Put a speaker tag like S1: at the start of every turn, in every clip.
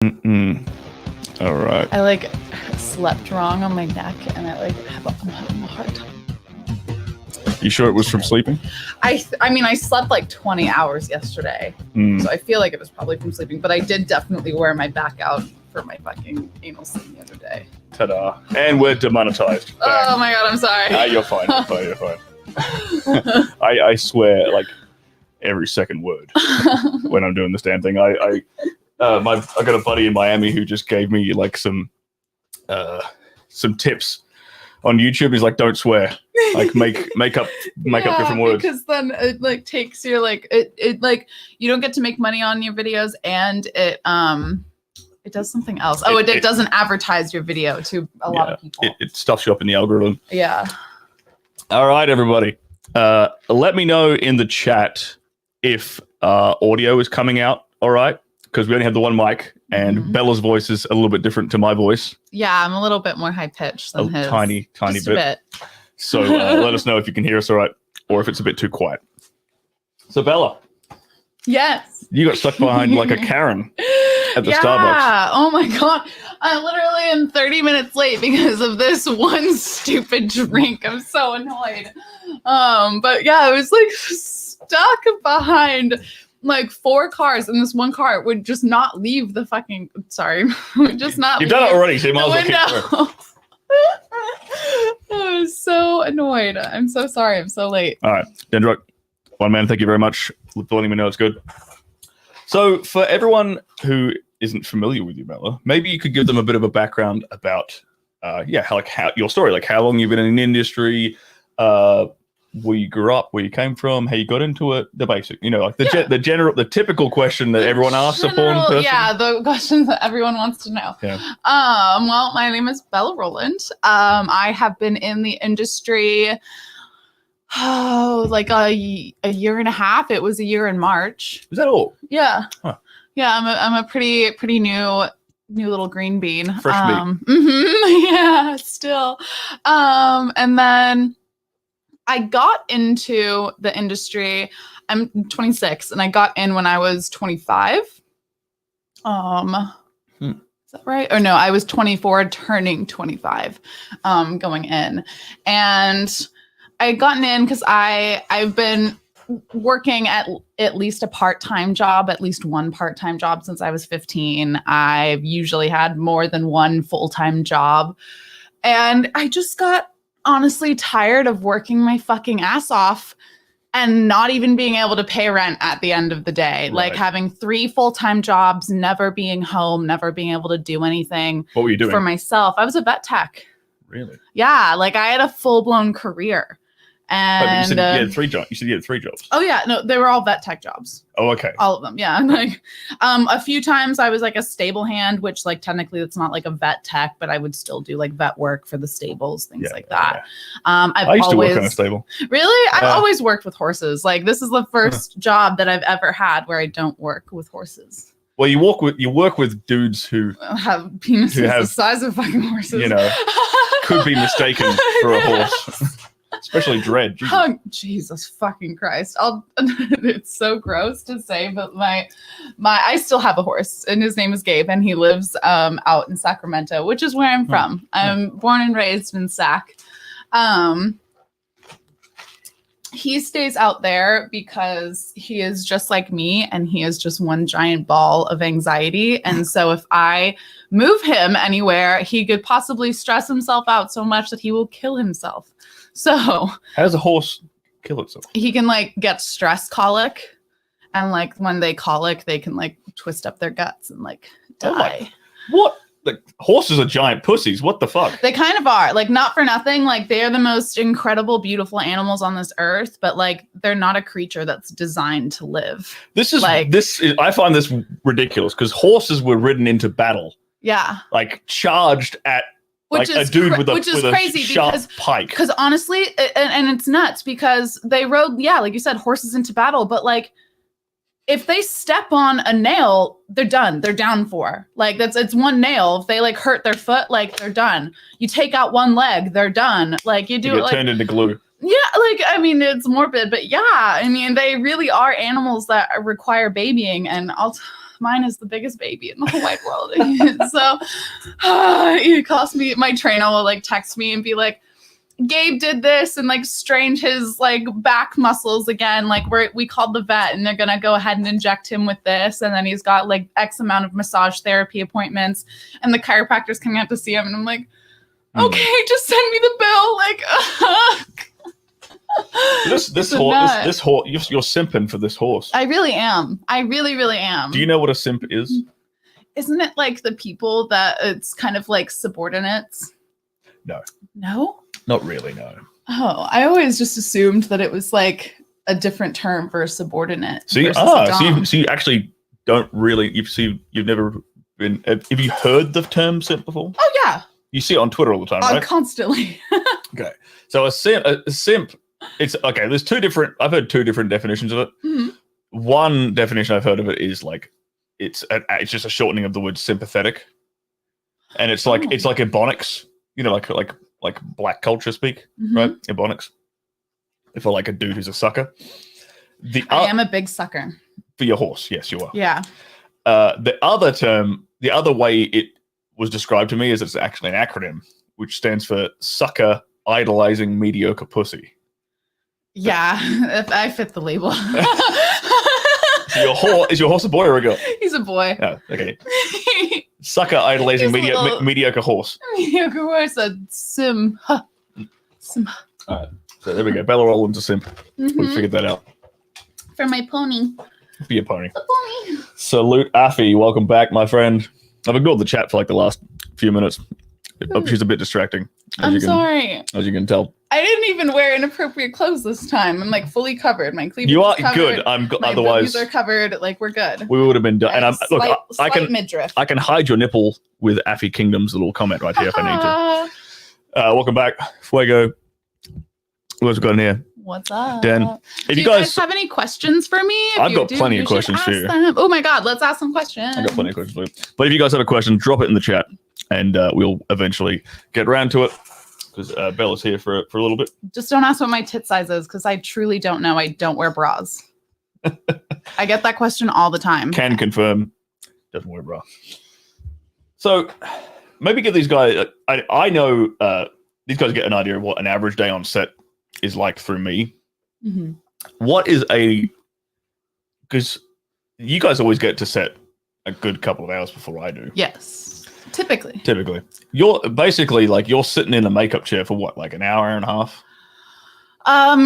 S1: All right.
S2: I like slept wrong on my neck, and I'm having a hard time.
S1: You sure it was from sleeping?
S2: I mean, I slept like 20 hours yesterday, so I feel like it was probably from sleeping. But I did definitely wear my back out for my fucking anal scene the other day.
S1: Ta-da! And we're demonetized.
S2: Oh my god, I'm sorry.
S1: You're fine. You're fine. I swear, like every second word when I'm doing this damn thing. I got a buddy in Miami who just gave me like some tips on YouTube. He's like, don't swear, like make up different words,
S2: because then it like takes your like it like you don't get to make money on your videos, and it does something else. It doesn't advertise your video to a lot of people.
S1: It stuffs you up in the algorithm.
S2: Yeah.
S1: All right, everybody. Let me know in the chat if audio is coming out all right, because we only have the one mic, and Bella's voice is a little bit different to my voice.
S2: Yeah, I'm a little bit more high pitched than his.
S1: Tiny
S2: Just a bit.
S1: So let us know if you can hear us all right, or if it's a bit too quiet. So Bella.
S2: Yes.
S1: You got stuck behind like a Karen at the Starbucks.
S2: Yeah. Oh my god. I literally am 30 minutes late because of this one stupid drink. I'm so annoyed. But yeah, I was like stuck behind like 4 cars, and this one car would just not leave the fucking would just not
S1: You've done it already, so you might as well keep going.
S2: I was so annoyed. I'm so sorry. I'm so late.
S1: All right, Dendrock, one man, thank you very much for letting me know it's good. So for everyone who isn't familiar with you, Bella, maybe you could give them a bit of a background about how your story, like how long you've been in the industry, where you grew up, where you came from, how you got into it, the basic, like the typical question that everyone asks a porn person.
S2: Yeah, the questions that everyone wants to know.
S1: Yeah.
S2: Well, my name is Bella Rolland. I have been in the industry like a year and a half. It was a year in March.
S1: Is that all?
S2: Yeah.
S1: Huh.
S2: Yeah, I'm a pretty new little green bean.
S1: Fresh meat.
S2: Yeah, still. And then I got into the industry. I'm 26, and I got in when I was 25. Is that right? Or no, I was 24, turning 25, going in. And I had gotten in because I've been working at least a part-time job, at least one part-time job since I was 15. I've usually had more than one full-time job. And I just got honestly tired of working my fucking ass off and not even being able to pay rent at the end of the day. Right. Like having 3 full-time jobs, never being home, never being able to do anything.
S1: What were you doing?
S2: For myself. I was a vet tech.
S1: Really?
S2: Yeah, like I had a full-blown career. And
S1: you said you had 3 jobs. You said you had 3 jobs.
S2: Oh yeah, no, they were all vet tech jobs.
S1: Oh, okay.
S2: All of them, yeah. Like, a few times I was like a stable hand, which like technically it's not like a vet tech, but I would still do like vet work for the stables, things like that.
S1: Yeah. I used to work on a stable.
S2: Really? I've always worked with horses. Like this is the first job that I've ever had where I don't work with horses.
S1: Well, you work with dudes who
S2: have penises the size of fucking horses.
S1: Could be mistaken for a horse. Especially Dread. Jesus.
S2: Oh, Jesus fucking Christ. It's so gross to say, but I still have a horse, and his name is Gabe, and he lives out in Sacramento, which is where I'm from. I'm born and raised in Sac. He stays out there because he is just like me, and he is just one giant ball of anxiety. And so if I move him anywhere, he could possibly stress himself out so much that he will kill himself. So how
S1: does a horse kill itself?
S2: He can like get stress colic, and like when they colic, they can like twist up their guts and like die.
S1: What? Like horses are giant pussies. What the fuck?
S2: They kind of are. Like not for nothing. Like they are the most incredible, beautiful animals on this earth, but like they're not a creature that's designed to live.
S1: I find this ridiculous because horses were ridden into battle.
S2: Yeah.
S1: Like charged at.
S2: Which
S1: like a dude with a
S2: crazy
S1: sharp pike.
S2: Because honestly, and it's nuts because they rode, like you said, horses into battle. But like, if they step on a nail, they're done. They're down for. Like it's one nail. If they like hurt their foot, like they're done. You take out one leg, they're done. Like you do it like
S1: turned into glue.
S2: Yeah, like I mean, it's morbid, but yeah, I mean, they really are animals that require babying, and mine is the biggest baby in the whole wide world. So it cost me, my trainer will like text me and be like, Gabe did this and like strained his like back muscles again. Like we called the vet and they're going to go ahead and inject him with this. And then he's got like X amount of massage therapy appointments and the chiropractor's coming out to see him. And I'm like, okay, just send me the bill. Like,
S1: this horse, you're simping for this horse.
S2: I really am. I really, really am.
S1: Do you know what a simp is?
S2: Isn't it like the people that it's kind of like subordinates?
S1: No.
S2: No?
S1: Not really, no.
S2: Oh, I always just assumed that it was like a different term for a subordinate.
S1: So you actually don't really, you've never been, have you heard the term simp before?
S2: Oh, yeah.
S1: You see it on Twitter all the time, right?
S2: Constantly.
S1: Okay. So a simp, it's, okay, I've heard two different definitions of it.
S2: Mm-hmm.
S1: One definition I've heard of it is like, it's just a shortening of the word sympathetic. And it's like, it's like ebonics, you know, like black culture speak, right? Ebonics. For like a dude who's a sucker. I am
S2: a big sucker.
S1: For your horse, yes, you are.
S2: Yeah.
S1: The other term, the other way it was described to me is it's actually an acronym, which stands for sucker idolizing mediocre pussy.
S2: Yeah, if I fit the label.
S1: So is your horse a boy or a girl?
S2: He's a boy.
S1: Oh, okay. Sucker idolizing mediocre horse.
S2: Mediocre horse, a sim. Sim.
S1: All right. So there we go. Bella Rolland's a simp. We figured that out.
S2: For my pony.
S1: For your pony.
S2: A pony.
S1: Salute Affy. Welcome back, my friend. I've ignored the chat for like the last few minutes. She's a bit distracting.
S2: I'm sorry.
S1: As you can tell.
S2: I didn't even wear inappropriate clothes this time. I'm like fully covered. My cleavage
S1: You are
S2: covered.
S1: good. Otherwise,
S2: boobies are covered. Like we're good.
S1: We would have been done. And I'm
S2: I can midriff.
S1: I can hide your nipple with Affy Kingdom's little comment right here if I need to. Welcome back, Fuego. What's going on here?
S2: What's up?
S1: Dan.
S2: Do you guys have any questions for me?
S1: I've got plenty of questions for you.
S2: Oh my God, let's ask some questions.
S1: I've got plenty of questions for you. But if you guys have a question, drop it in the chat, and we'll eventually get around to it. Because Bella's here for a little bit.
S2: Just don't ask what my tit size is, because I truly don't know. I don't wear bras. I get that question all the time.
S1: Can confirm. Doesn't wear bra. So maybe give these guys. I know these guys get an idea of what an average day on set is like through me. Mm-hmm. What is because you guys always get to set a good couple of hours before I do.
S2: Yes. Typically.
S1: You're basically like you're sitting in a makeup chair for what, like an hour and a half?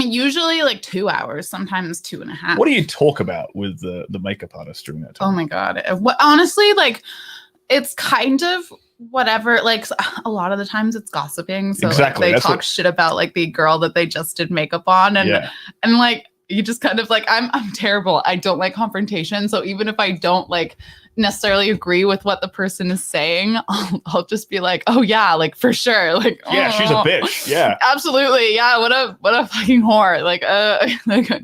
S2: Usually like 2 hours, sometimes 2.5.
S1: What do you talk about with the makeup artist during that time?
S2: Oh my God. Honestly, like it's kind of whatever, like a lot of the times it's gossiping. So
S1: exactly.
S2: Like, they talk shit about like the girl that they just did makeup on and like you just kind of like I'm terrible. I don't like confrontation. So even if I don't like necessarily agree with what the person is saying, I'll just be like, oh yeah, like for sure. Like
S1: yeah, she's a bitch. Yeah.
S2: Absolutely. Yeah. What a fucking whore. Like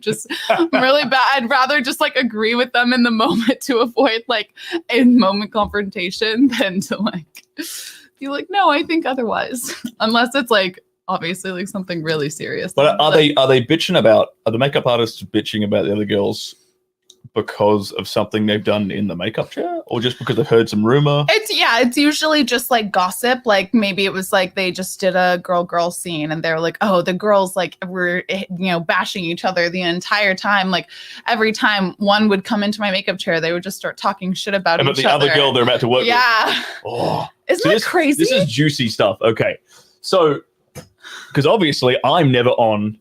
S2: just I'm really bad. I'd rather just like agree with them in the moment to avoid like a moment confrontation than to like be like, no, I think otherwise. Unless it's like obviously like something really serious.
S1: But are they bitching about, are the makeup artists bitching about the other girls because of something they've done in the makeup chair, or just because they've heard some rumor?
S2: It's usually just like gossip. Like maybe it was like they just did a girl scene and they're like, oh, the girls like were, bashing each other the entire time. Like every time one would come into my makeup chair, they would just start talking shit about each other.
S1: About the other girl they're about to work with.
S2: Yeah.
S1: Oh.
S2: Isn't that crazy?
S1: This is juicy stuff. Okay. So, because obviously I'm never on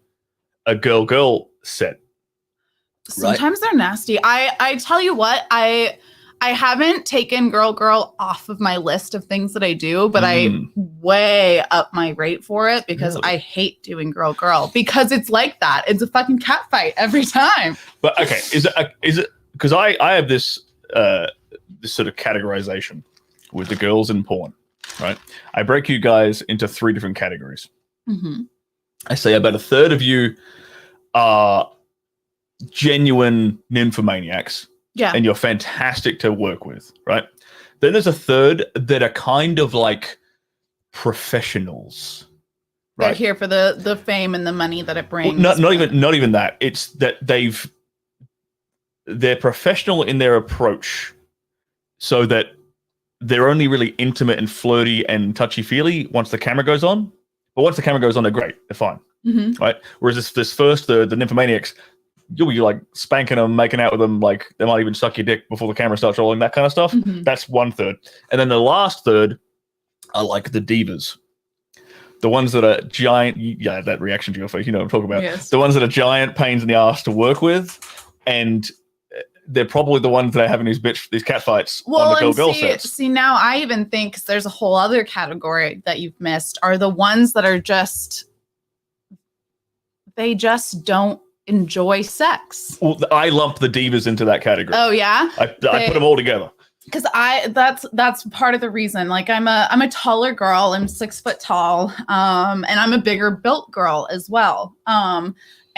S1: a girl set.
S2: Sometimes they're nasty. I tell you what, I haven't taken girl off of my list of things that I do, but I way up my rate for it because I hate doing girl because it's like that. It's a fucking cat fight every time.
S1: But okay, is it because I have this this sort of categorization with the girls in porn, right? I break you guys into 3 different categories. Mm-hmm. I say about a third of you are genuine nymphomaniacs.
S2: Yeah.
S1: And you're fantastic to work with, right? Then there's a third that are kind of like professionals.
S2: They're
S1: right?
S2: here for the fame and the money that it brings.
S1: Well, not even that. It's that they're professional in their approach so that they're only really intimate and flirty and touchy-feely once the camera goes on. But once the camera goes on, they're great. They're fine. Right? Whereas this first, the nymphomaniacs, you'll be like spanking them, making out with them, like they might even suck your dick before the camera starts rolling, that kind of stuff. That's 1/3. And then the last third are like the divas. The ones that are giant, yeah, that reaction to your face, you know what I'm talking about.
S2: Yes.
S1: The ones that are giant pains in the ass to work with, and they're probably the ones that are having these cat fights on the girl sets.
S2: See, now I even think, 'cause there's a whole other category that you've missed, are the ones that are just, they just don't enjoy sex.
S1: Well, I lumped the divas into that category.
S2: Oh yeah,
S1: I put them all together.
S2: Because that's part of the reason. Like I'm a taller girl. I'm 6 foot tall. And I'm a bigger built girl as well.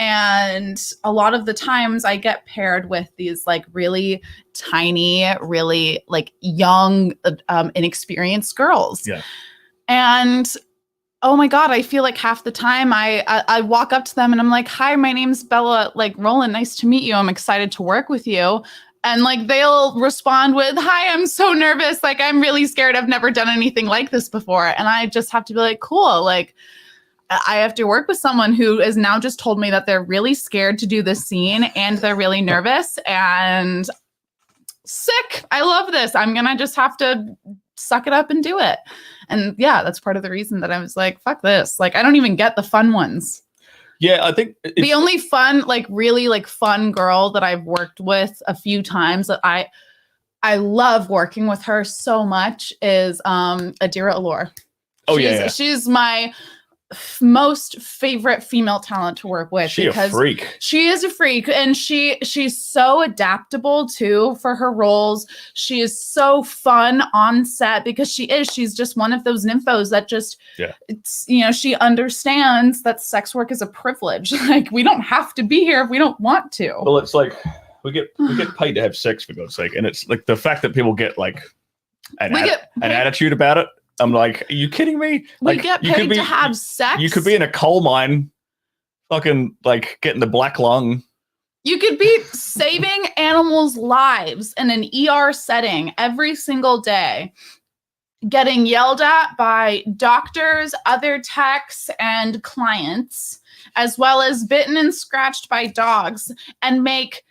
S2: And a lot of the times I get paired with these like really tiny, really like young, inexperienced girls.
S1: Yeah.
S2: And oh my God, I feel like half the time I walk up to them and I'm like, hi, my name's Bella, like Rolland, nice to meet you. I'm excited to work with you. And like they'll respond with, hi, I'm so nervous. Like, I'm really scared. I've never done anything like this before. And I just have to be like, cool. Like, I have to work with someone who has now just told me that they're really scared to do this scene and they're really nervous and sick. I love this. I'm going to just have to suck it up and do it. And yeah, that's part of the reason that I was like, fuck this. Like, I don't even get the fun ones.
S1: Yeah, I think
S2: the only fun, like really like fun girl that I've worked with a few times that I love working with her so much is Adira Allure. She's my most favorite female talent to work with.
S1: She's a freak.
S2: She is a freak, and she's so adaptable too for her roles. She is so fun on set because she's just one of those nymphos that just it's, you know, she understands that sex work is a privilege. Like, we don't have to be here if we don't want to.
S1: Well, it's like we get paid to have sex, for God's sake, and it's like the fact that people get like an attitude about it. I'm like, are you kidding me? Like,
S2: we get paid to have sex.
S1: You could be in a coal mine, fucking like getting the black lung.
S2: You could be saving animals' lives in an ER setting every single day, getting yelled at by doctors, other techs, and clients, as well as bitten and scratched by dogs, and make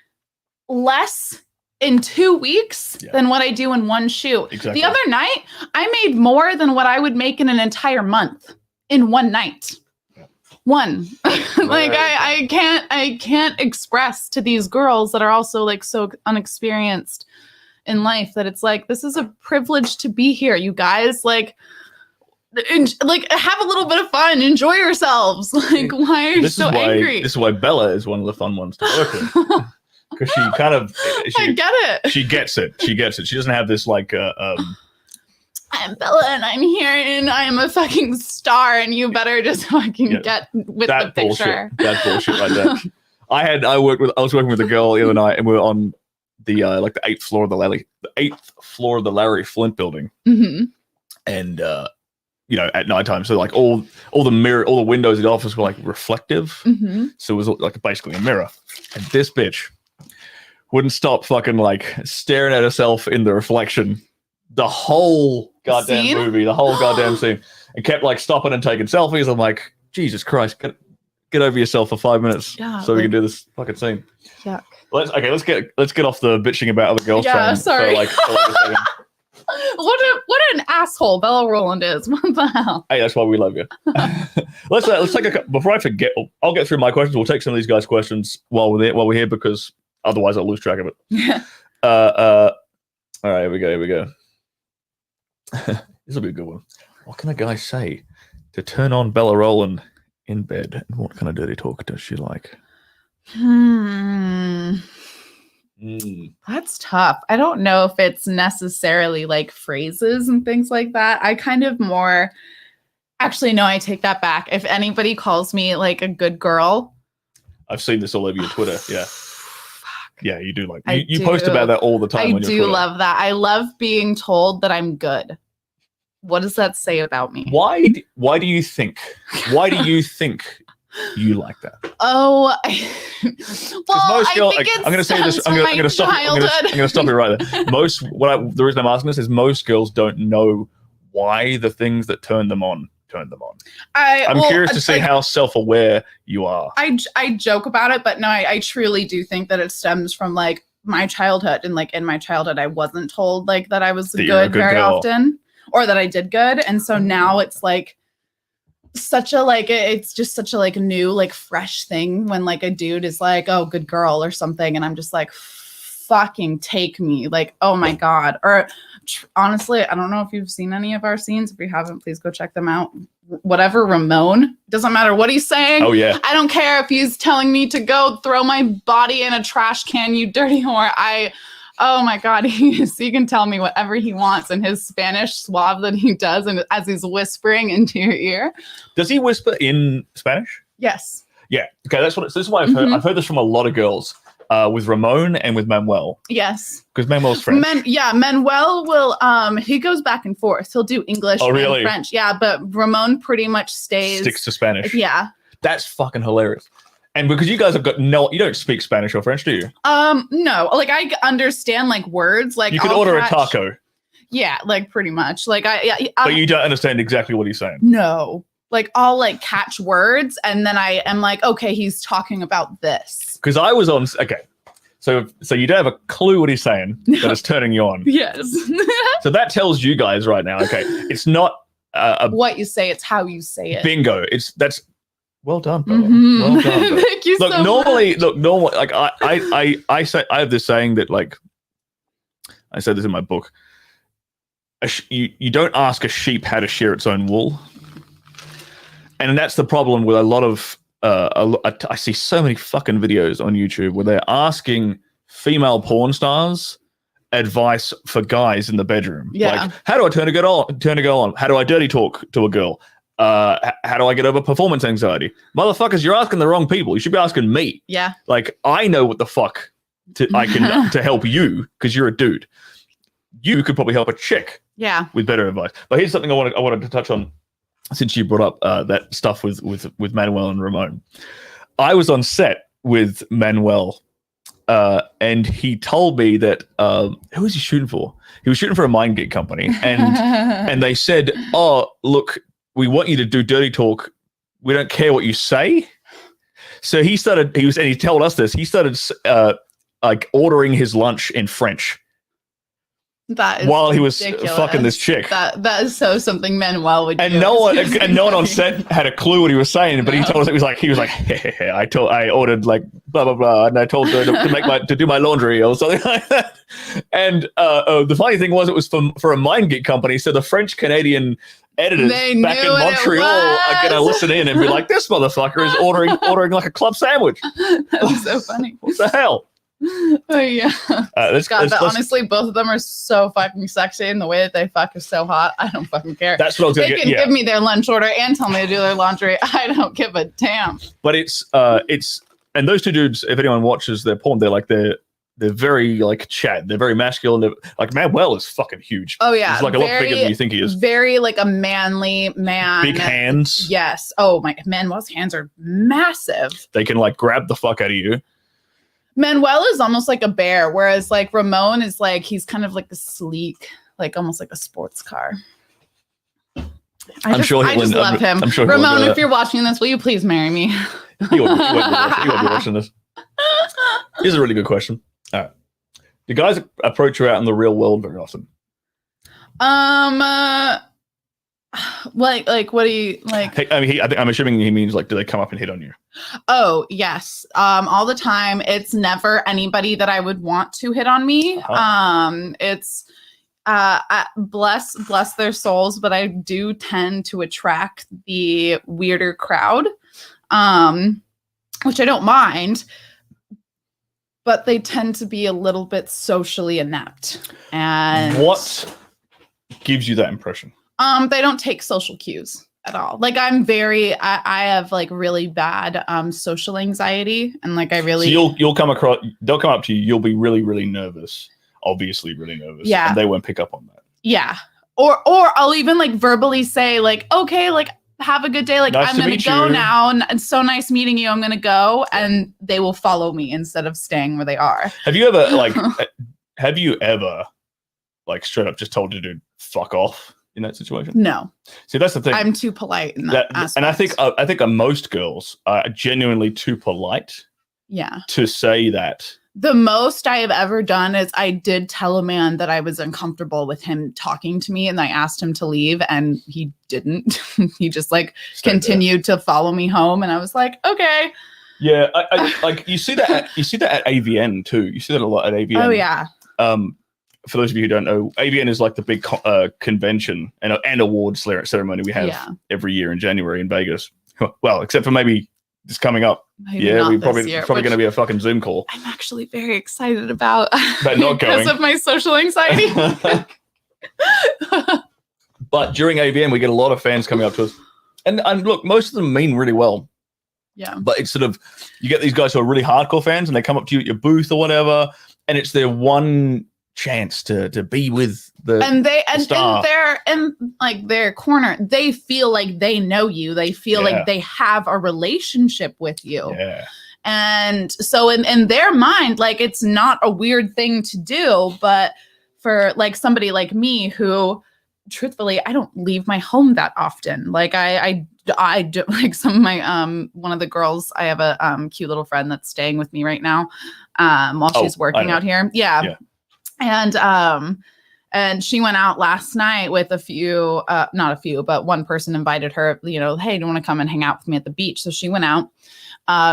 S2: less in 2 weeks than what I do in one shoot.
S1: Exactly.
S2: The other night, I made more than what I would make in an entire month in one night. One. Like I can't express to these girls that are also like so unexperienced in life that it's like, this is a privilege to be here, you guys. Like have a little bit of fun, enjoy yourselves. Like, why are you so angry?
S1: This is why Bella is one of the fun ones to work with. Because she kind of,
S2: I get it.
S1: She gets it. She doesn't have this like,
S2: I'm Bella and I'm here and I'm a fucking star and you better just fucking get with the picture.
S1: That bullshit right there. I was working with a girl the other night and we were on the like the 8th floor of the Larry Flint building, and you know, at nighttime, so like all the windows in the office were like reflective, so it was like basically a mirror, and this bitch wouldn't stop fucking like staring at herself in the reflection the whole goddamn movie, the whole goddamn scene, and kept like stopping and taking selfies. I'm like, Jesus Christ, get over yourself for 5 minutes so we can do this fucking scene.
S2: Yuck.
S1: Let's get off the bitching about other girls.
S2: Yeah, sorry.
S1: For a second.
S2: What an asshole Bella Rolland is. What the hell?
S1: Hey, that's why we love you. Let's take before I forget. I'll get through my questions. We'll take some of these guys' questions while we're here because otherwise I'll lose track of it.
S2: Yeah.
S1: All right, here we go. This will be a good one. What can a guy say to turn on Bella Rolland in bed? And what kind of dirty talk does she like?
S2: That's tough. I don't know if it's necessarily like phrases and things like that. I kind of more, actually, no, I take that back. If anybody calls me like a good girl.
S1: I've seen this all over your Twitter. Yeah. Yeah, you do like you post about that all the time.
S2: I do love that. I love being told that I'm good. What does that say about me?
S1: Why do you think you like that.
S2: Oh, well,
S1: Most girls,
S2: I think
S1: I'm going to say this. I'm going to stop. I'm going to stop it right there. The reason I'm asking this is most girls don't know why the things that turn them on. I'm curious to see how self-aware you are.
S2: I joke about it, but no, I truly do think that it stems from like my childhood, and like in my childhood, I wasn't told like that I was good very often, or that I did good, and so now it's like such a like it's just such a like new like fresh thing when like a dude is like, oh, good girl or something, and I'm just like, fucking take me, like, oh my god. Or honestly, I don't know if you've seen any of our scenes. If you haven't, please go check them out. Whatever Ramon, doesn't matter what he's saying.
S1: Oh yeah,
S2: I don't care if he's telling me to go throw my body in a trash can, you dirty whore. Oh my god, he can tell me whatever he wants in his Spanish suave that he does, and as he's whispering into your ear.
S1: Does he whisper in Spanish?
S2: Yes.
S1: Yeah. Okay, this is why I've heard. I've heard this from a lot of girls. With Ramon and with Manuel.
S2: Yes.
S1: Because Manuel's French.
S2: Manuel will he goes back and forth. He'll do English and French. Yeah, but Ramon pretty much sticks
S1: to Spanish.
S2: Yeah.
S1: That's fucking hilarious. And because you guys have got you don't speak Spanish or French, do you?
S2: No. Like I understand like words. Like
S1: you could order a taco.
S2: Yeah, like pretty much. Like
S1: but you don't understand exactly what he's saying.
S2: No. Like I'll like catch words and then I am like, okay, he's talking about this.
S1: Because I was on, okay, so you don't have a clue what he's saying, but it's turning you on.
S2: Yes.
S1: So that tells you guys right now, okay, it's not
S2: what you say, it's how you say it.
S1: Bingo. That's well done, Bella. Well done, Bella.
S2: Thank you so much.
S1: Normally, like I say, I have this saying that like, I said this in my book, you don't ask a sheep how to shear its own wool. And that's the problem with a lot of, I see so many fucking videos on YouTube where they're asking female porn stars advice for guys in the bedroom.
S2: Yeah.
S1: Like, how do I turn a girl on? How do I dirty talk to a girl? How do I get over performance anxiety? Motherfuckers, you're asking the wrong people. You should be asking me.
S2: Yeah.
S1: Like, I know what the fuck I can to help you because you're a dude. You could probably help a chick.
S2: Yeah.
S1: With better advice. But here's something I wanted to touch on. Since you brought up that stuff with Manuel and Ramon, I was on set with Manuel, and he told me that who was he shooting for? He was shooting for a mind geek company, and they said, "Oh, look, we want you to do dirty talk. We don't care what you say." So he told us this. He started like ordering his lunch in French.
S2: That is
S1: while he was
S2: ridiculous.
S1: Fucking this chick.
S2: That is so something Manuel would do.
S1: And no one on set had a clue what he was saying, but he told us he was like, hey, I ordered like blah blah blah, and I told her to do my laundry or something like that. And the funny thing was, it was for a mind geek company, so the French Canadian editors back in Montreal are gonna listen in and be like, this motherfucker is ordering like a club sandwich.
S2: That was so funny.
S1: What the hell?
S2: Oh yeah. Honestly, both of them are so fucking sexy, and the way that they fuck is so hot. I don't fucking care.
S1: That's what I was gonna
S2: get. They can give me their lunch order and tell me to do their laundry. I don't give a damn.
S1: But it's and those two dudes, if anyone watches their porn, they're very like Chad. They're very masculine. Like Manuel is fucking huge.
S2: Oh yeah,
S1: he's like a lot bigger than you think he is.
S2: Very like a manly man.
S1: Big hands.
S2: Yes. Oh my, Manuel's hands are massive.
S1: They can like grab the fuck out of you.
S2: Manuel is almost like a bear, whereas like Ramon is like, he's kind of like a sleek, like almost like a sports car. I just love him. I'm sure Ramon, if you're watching this, will you please marry me?
S1: He won't be watching this. Here's a really good question. All right. Do guys approach you out in the real world very often?
S2: Like what do you like?
S1: Hey, I mean, I'm assuming he means like, do they come up and hit on you?
S2: Oh yes, all the time. It's never anybody that I would want to hit on me. It's bless their souls, but I do tend to attract the weirder crowd, which I don't mind. But they tend to be a little bit socially inept. And
S1: what gives you that impression?
S2: They don't take social cues at all. Like I have like really bad social anxiety, and like I really. So
S1: you'll come across. They'll come up to you. You'll be really really nervous. Obviously, really nervous.
S2: Yeah.
S1: And they won't pick up on that.
S2: Yeah. Or I'll even like verbally say like, okay, like have a good day. Like,
S1: Nice
S2: I'm
S1: to
S2: going to
S1: meet
S2: go
S1: you.
S2: now. And it's so nice meeting you. I'm going to go. And they will follow me instead of staying where they are.
S1: Have you ever like straight up just told a dude fuck off in that situation?
S2: No.
S1: See, that's the thing.
S2: I'm too polite in that aspect.
S1: And I think most girls are genuinely too polite.
S2: Yeah.
S1: To say that.
S2: The most I have ever done is I did tell a man that I was uncomfortable with him talking to me, and I asked him to leave, and he didn't. He just like continued to follow me home, and I was like, okay.
S1: Yeah, I like you see that at AVN too. You see that a lot at AVN.
S2: Oh yeah.
S1: For those of you who don't know, AVN is like the big convention and awards ceremony we have every year in January in Vegas. Well, except for maybe it's coming up.
S2: Maybe it's
S1: probably going to be a fucking Zoom call.
S2: I'm actually very excited about
S1: not going
S2: because of my social anxiety.
S1: But during AVN, we get a lot of fans coming up to us, and look, most of them mean really well.
S2: Yeah.
S1: But it's sort of, you get these guys who are really hardcore fans, and they come up to you at your booth or whatever, and it's their one chance to be with the star.
S2: And they're in like their corner. They feel like they know you. They feel like they have a relationship with you.
S1: Yeah.
S2: And so in their mind, like, it's not a weird thing to do, but for like somebody like me who truthfully, I don't leave my home that often. Like I do, like some of my one of the girls, I have a cute little friend that's staying with me right now while she's working out here. Yeah. And she went out last night with not a few, but one person invited her, you know, hey, do you want to come and hang out with me at the beach? So she went out,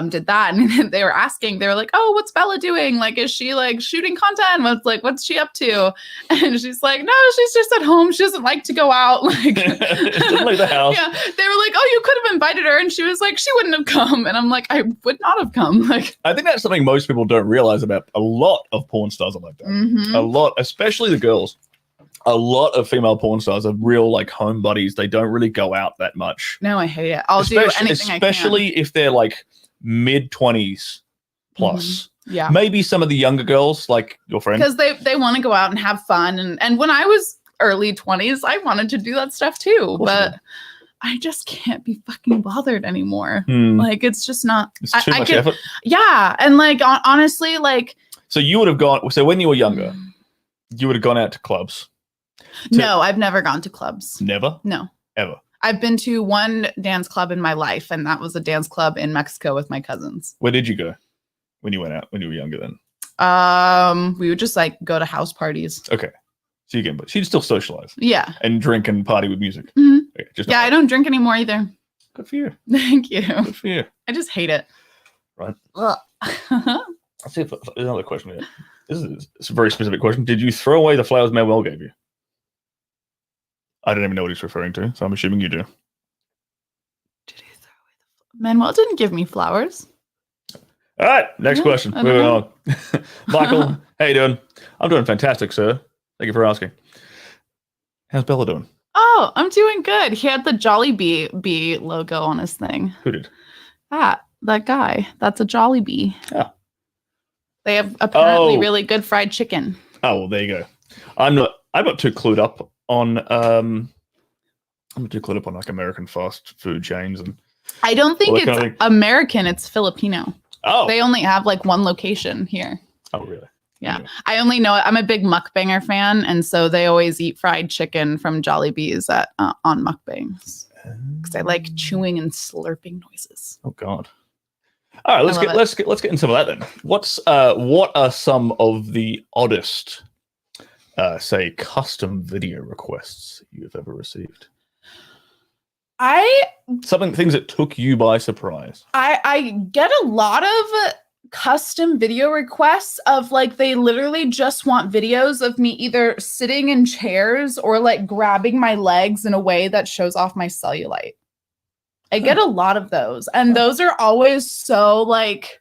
S2: did that. And they were like, oh, what's Bella doing? Like, is she like shooting content? What's she up to? And she's like, no, she's just at home. She doesn't like to go out. Like,
S1: doesn't like the house.
S2: Yeah. They were like, oh, you could have invited her. And she was like, she wouldn't have come. And I'm like, I would not have come. Like,
S1: I think that's something most people don't realize about a lot of porn stars are like that.
S2: Mm-hmm.
S1: A lot, especially the girls. A lot of female porn stars are real like home buddies. They don't really go out that much.
S2: No, I hate it. I'll do anything I can.
S1: Especially if they're like mid-20s plus.
S2: Mm-hmm. Yeah.
S1: Maybe some of the younger girls, like your friend.
S2: Because they want to go out and have fun. And when I was early 20s, I wanted to do that stuff too. But I just can't be fucking bothered anymore. Like, it's just not.
S1: It's too much effort.
S2: Yeah. And like, honestly, like.
S1: So you would have gone. So when you were younger, you would have gone out to clubs.
S2: No, I've never gone to clubs.
S1: Never?
S2: No.
S1: Ever?
S2: I've been to one dance club in my life, and that was a dance club in Mexico with my cousins.
S1: Where did you go when you went out, when you were younger then?
S2: We would just like go to house parties.
S1: Okay. So you'd still socialize.
S2: Yeah.
S1: And drink and party with music.
S2: Mm-hmm.
S1: Okay,
S2: I don't drink anymore either.
S1: Good for you.
S2: Thank you.
S1: Good for you.
S2: I just hate it.
S1: Right. Let's see if there's another question here. It's a very specific question. Did you throw away the flowers Manuel gave you? I don't even know what he's referring to, so I'm assuming you do.
S2: Did he throw away Manuel didn't give me flowers.
S1: All right, next question. Moving on. Michael, how you doing? I'm doing fantastic, sir. Thank you for asking. How's Bella doing?
S2: Oh, I'm doing good. He had the Jollibee logo on his thing.
S1: Who did?
S2: That guy. That's a Jollibee.
S1: Yeah.
S2: They have apparently really good fried chicken.
S1: Oh, well, there you go. I'm not too clued up on like American fast food chains, and
S2: I don't think it's American, it's Filipino.
S1: Oh,
S2: they only have like one location here.
S1: Oh, really?
S2: Yeah. I only know I'm a big mukbanger fan, and so they always eat fried chicken from Jollibee's on mukbangs because I like chewing and slurping noises.
S1: Oh God. All right, let's get into some of that then. What are some of the oddest say custom video requests you've ever received? Things that took you by surprise.
S2: I get a lot of custom video requests of like they literally just want videos of me either sitting in chairs or like grabbing my legs in a way that shows off my cellulite. I get a lot of those, and those are always so like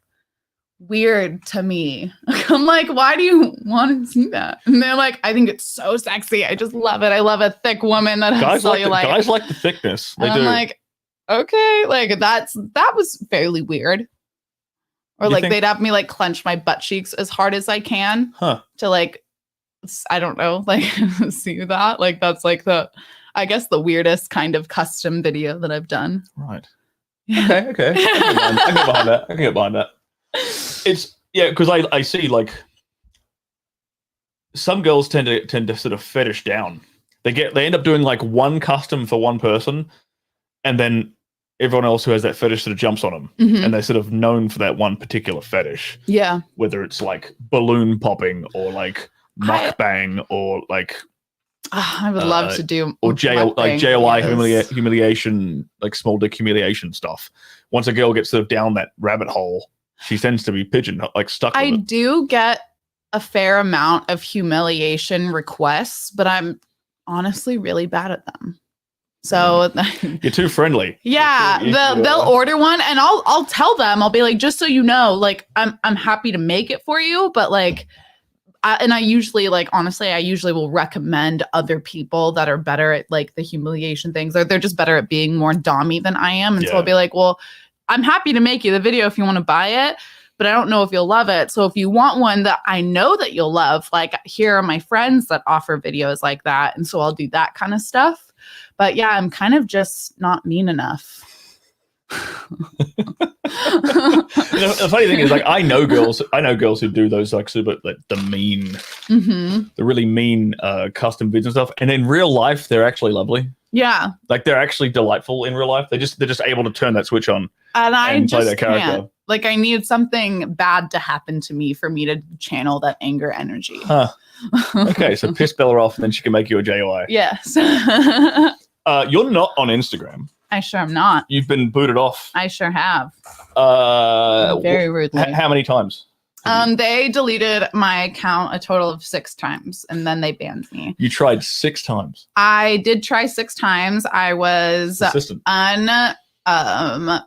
S2: weird to me. I'm like, why do you want to see that? And they're like, I think it's so sexy. I just love it. I love a thick woman that has cellulite.
S1: Guys like the thickness. They do.
S2: I'm like, okay, like that was fairly weird. Or like they'd have me like clench my butt cheeks as hard as I can to like I don't know, like see that? Like that's like I guess the weirdest kind of custom video that I've done.
S1: Right. Okay. I can get behind that. I can get behind that. It's because I see like some girls tend to sort of fetish down. They end up doing like one custom for one person, and then everyone else who has that fetish sort of jumps on them, and they're sort of known for that one particular fetish.
S2: Yeah.
S1: Whether it's like balloon popping or like mukbang or like
S2: I would love to do
S1: or JOI humiliation, like small dick humiliation stuff. Once a girl gets sort of down that rabbit hole, she tends to be stuck.
S2: I do get a fair amount of humiliation requests, but I'm honestly really bad at them. So
S1: you're too friendly.
S2: Yeah, they'll order one, and I'll tell them, I'll be like, just so you know, like I'm happy to make it for you, but like. I usually I usually will recommend other people that are better at like the humiliation things, or they're just better at being more dommy than I am. And so I'll be like, well, I'm happy to make you the video if you want to buy it, but I don't know if you'll love it. So if you want one that I know that you'll love, like here are my friends that offer videos like that. And so I'll do that kind of stuff. But yeah, I'm kind of just not mean enough.
S1: The funny thing is, like, I know girls who do those like super like the really mean custom vids and stuff, and in real life they're actually lovely.
S2: Yeah,
S1: like they're actually delightful in real life. They're just able to turn that switch on
S2: and
S1: play
S2: just
S1: that character.
S2: Can't. Like I need something bad to happen to me for me to channel that anger energy.
S1: Huh. Okay, so piss Bella off, and then she can make you a JOI.
S2: Yes.
S1: You're not on Instagram.
S2: I sure am not.
S1: You've been booted off.
S2: I sure have. Very rudely.
S1: How many times?
S2: They deleted my account a total of 6 times, and then they banned me.
S1: You tried 6 times.
S2: I did try 6 times. I was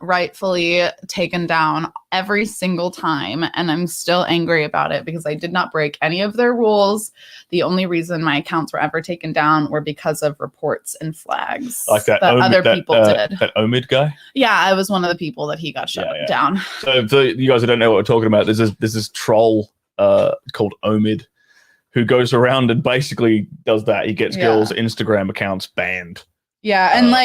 S2: rightfully taken down every single time, and I'm still angry about it because I did not break any of their rules. The only reason my accounts were ever taken down were because of reports and flags
S1: like that
S2: other people did.
S1: That Omid guy?
S2: Yeah, I was one of the people that he got shut down.
S1: So for you guys who don't know what we're talking about, there's this troll called Omid who goes around and basically does that. He gets girls' Instagram accounts banned.
S2: Yeah, and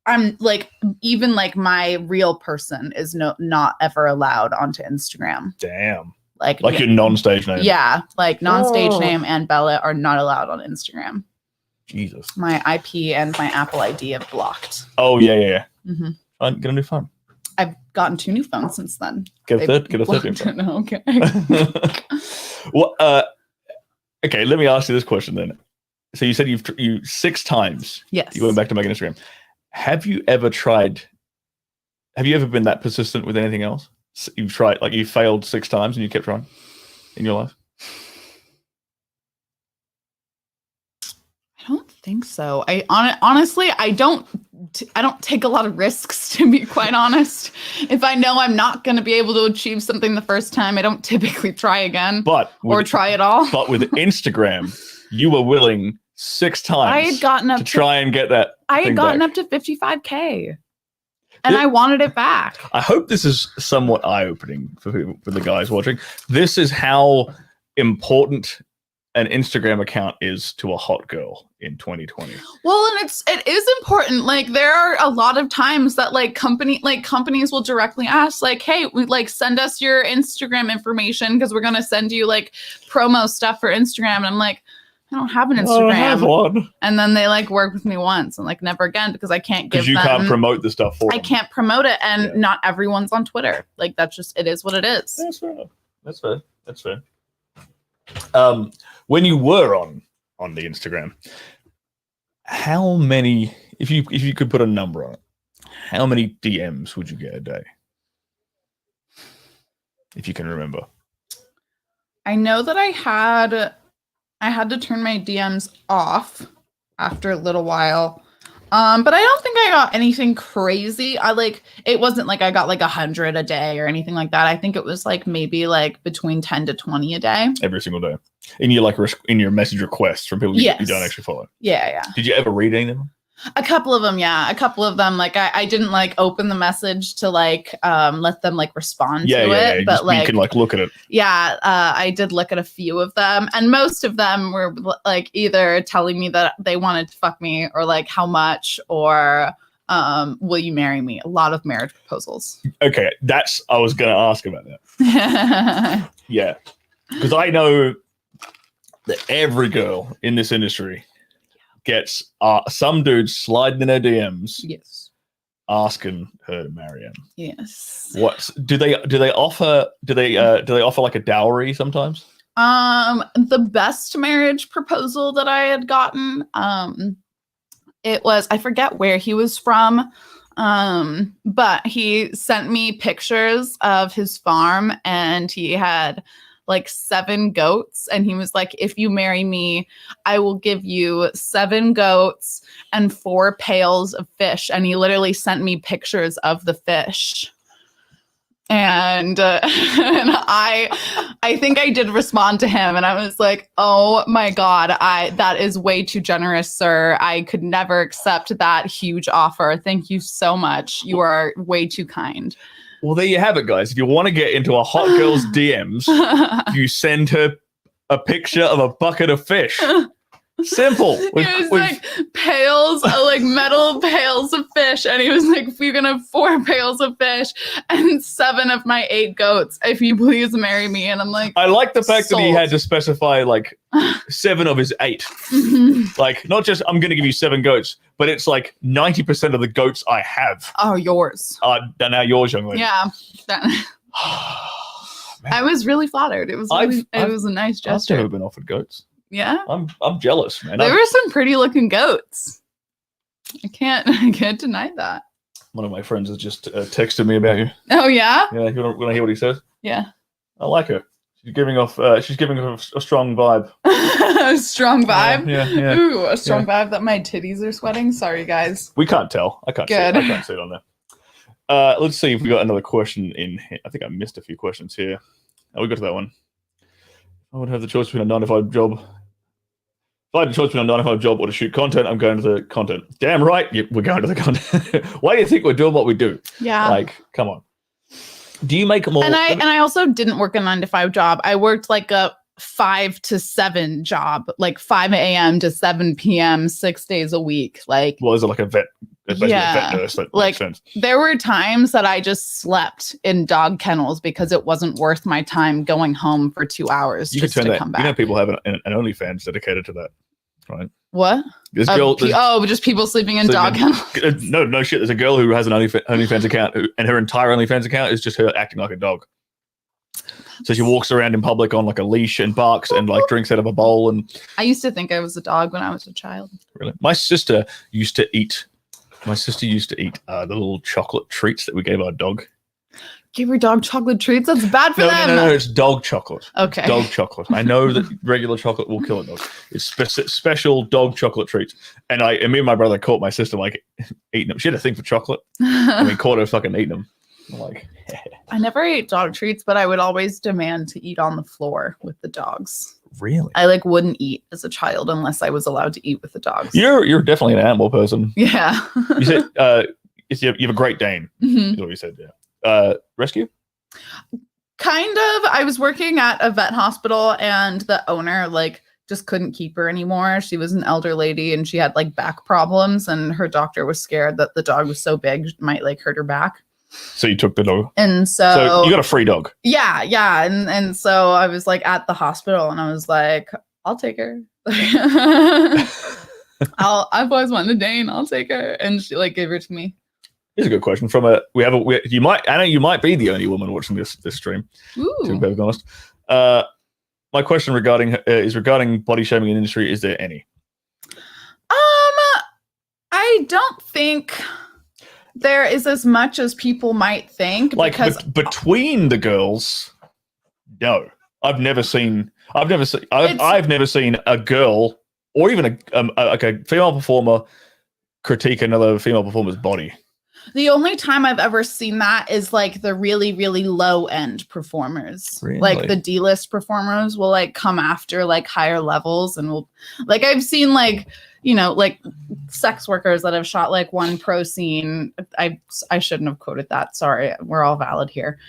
S2: I'm like, even like my real person is not ever allowed onto Instagram.
S1: Damn.
S2: Like
S1: your non-stage name.
S2: Yeah, like non-stage name and Bella are not allowed on Instagram.
S1: Jesus.
S2: My IP and my Apple ID have blocked.
S1: Oh yeah. Get a new phone.
S2: I've gotten 2 new phones since then.
S1: Get a third new phone.
S2: Okay.
S1: Well, okay. Let me ask you this question then. So you said you 6 times.
S2: Yes.
S1: You went back to making Instagram. Have you ever been that persistent with anything else? You've tried, like you failed 6 times and you kept trying in your life?
S2: I don't think so. Honestly, I don't take a lot of risks, to be quite honest. If I know I'm not going to be able to achieve something the first time, I don't typically try again or try at all.
S1: But with Instagram, you were willing 6 times
S2: I had gotten up
S1: to try and get that.
S2: I had gotten up to 55K. And I wanted it back.
S1: I hope this is somewhat eye-opening for the guys watching. This is how important an Instagram account is to a hot girl in 2020.
S2: Well, and it is important. Like there are a lot of times that companies will directly ask, like, hey, send us your Instagram information because we're gonna send you like promo stuff for Instagram. And I'm like, I don't have an Instagram.
S1: I have one.
S2: And then they like work with me once and like never again because I can't give them.
S1: Because you can't promote the stuff for them.
S2: I can't promote it, and not everyone's on Twitter. Like that's just, it is what it is.
S1: That's fair. That's fair. When you were on the Instagram, how many, if you could put a number on it, how many DMs would you get a day? If you can remember.
S2: I know that I had to turn my DMs off after a little while. But I don't think I got anything crazy. It wasn't like I got like 100 a day or anything like that. I think it was like maybe like between 10 to 20 a day.
S1: Every single day. In your message requests from people you don't actually follow.
S2: Yeah.
S1: Did you ever read any of them?
S2: A couple of them, yeah. A couple of them, like I didn't like open the message to like let them like respond to it, but
S1: just,
S2: like
S1: you can like look at it.
S2: Yeah, I did look at a few of them, and most of them were like either telling me that they wanted to fuck me, or like how much, or will you marry me? A lot of marriage proposals.
S1: Okay, I was going to ask about that. Yeah, because I know that every girl in this industry gets some dudes sliding in her DMs,
S2: yes,
S1: asking her to marry him.
S2: Yes.
S1: What do they offer? Do they offer like a dowry sometimes?
S2: The best marriage proposal that I had gotten, it was, I forget where he was from, but he sent me pictures of his farm, and he had like 7 goats, and he was like, if you marry me, I will give you 7 goats and 4 pails of fish. And he literally sent me pictures of the fish. And, and I think I did respond to him, and I was like, oh my God, that is way too generous, sir. I could never accept that huge offer. Thank you so much. You are way too kind.
S1: Well, there you have it, guys. If you want to get into a hot girl's DMs, you send her a picture of a bucket of fish. Simple.
S2: It was like pails, like metal pails of fish. And he was like, if you're going to have 4 pails of fish and 7 of my 8 goats, if you please marry me. And I'm like,
S1: I like the fact
S2: sold.
S1: that he had to specify like 7 of his 8. Like, not just, I'm going to give you 7 goats, but it's like 90% of the goats I have
S2: are yours.
S1: Are now yours, young lady.
S2: Yeah. I was really flattered. It was really, it was a nice gesture.
S1: I've never been offered goats.
S2: Yeah,
S1: I'm jealous, man.
S2: There were some pretty looking goats. I can't deny that.
S1: One of my friends has just texted me about you.
S2: Oh yeah.
S1: Yeah, you want to hear what he says?
S2: Yeah.
S1: I like her. She's giving off a strong vibe.
S2: A strong vibe.
S1: Yeah.
S2: Ooh, a strong vibe that my titties are sweating. Sorry, guys.
S1: We can't tell. I can't.
S2: Good.
S1: I can't see it on there. Let's see if we got another question in here. I think I missed a few questions here. Oh, we got to that one. I would have the choice between a 9-to-5 job. If I had the choice between a 9-to-5 job or to shoot content, I'm going to the content. Damn right, we're going to the content. Why do you think we're doing what we do?
S2: Yeah.
S1: Like, come on. Do you make more?
S2: And I also didn't work a 9-to-5 job. I worked like a 5 to 7 job, like 5 a.m. to 7 p.m. 6 days a week. Like,
S1: well, is it like a vet? Basically a vet nurse. That
S2: like
S1: makes sense. There
S2: were times that I just slept in dog kennels because it wasn't worth my time going home for 2 hours just to come back.
S1: You know, people have an OnlyFans dedicated to that, right?
S2: What?
S1: This girl,
S2: just people sleeping in dog kennels.
S1: No shit. There's a girl who has an OnlyFans account, and her entire OnlyFans account is just her acting like a dog. So she walks around in public on like a leash and barks and like drinks out of a bowl. And
S2: I used to think I was a dog when I was a child.
S1: Really, my sister used to eat. The little chocolate treats that we gave our dog.
S2: Give your dog chocolate treats? That's bad for them.
S1: No, it's dog chocolate.
S2: Okay.
S1: It's dog chocolate. I know that regular chocolate will kill a dog. It's special dog chocolate treats. And me and my brother caught my sister like eating them. She had a thing for chocolate. And we caught her fucking eating them. I'm like,
S2: I never ate dog treats, but I would always demand to eat on the floor with the dogs.
S1: Really?
S2: I like wouldn't eat as a child unless I was allowed to eat with the dogs.
S1: You're definitely an animal person.
S2: Yeah.
S1: You said you have a Great Dane.
S2: Mm-hmm.
S1: Is what you said. Yeah. Rescue?
S2: Kind of. I was working at a vet hospital, and the owner like just couldn't keep her anymore. She was an elder lady, and she had like back problems, and her doctor was scared that the dog was so big it might like hurt her back.
S1: So you took the dog.
S2: And so
S1: you got a free dog.
S2: Yeah. And so I was like at the hospital, and I was like, I'll take her. I've always wanted a Dane. I'll take her. And she like gave her to me.
S1: Here's a good question from you might be the only woman watching this stream.
S2: Ooh.
S1: To be honest. My question regarding body shaming in industry. Is there any?
S2: I don't think there is as much as people might think.
S1: Like
S2: because
S1: between the girls, no. I've never seen a girl or even a female performer critique another female performer's body.
S2: The only time I've ever seen that is like the really, really low end performers.
S1: Really?
S2: Like the D-list performers will like come after like higher levels and will like I've seen like, you know, like sex workers that have shot like one pro scene. I shouldn't have quoted that. Sorry. We're all valid here.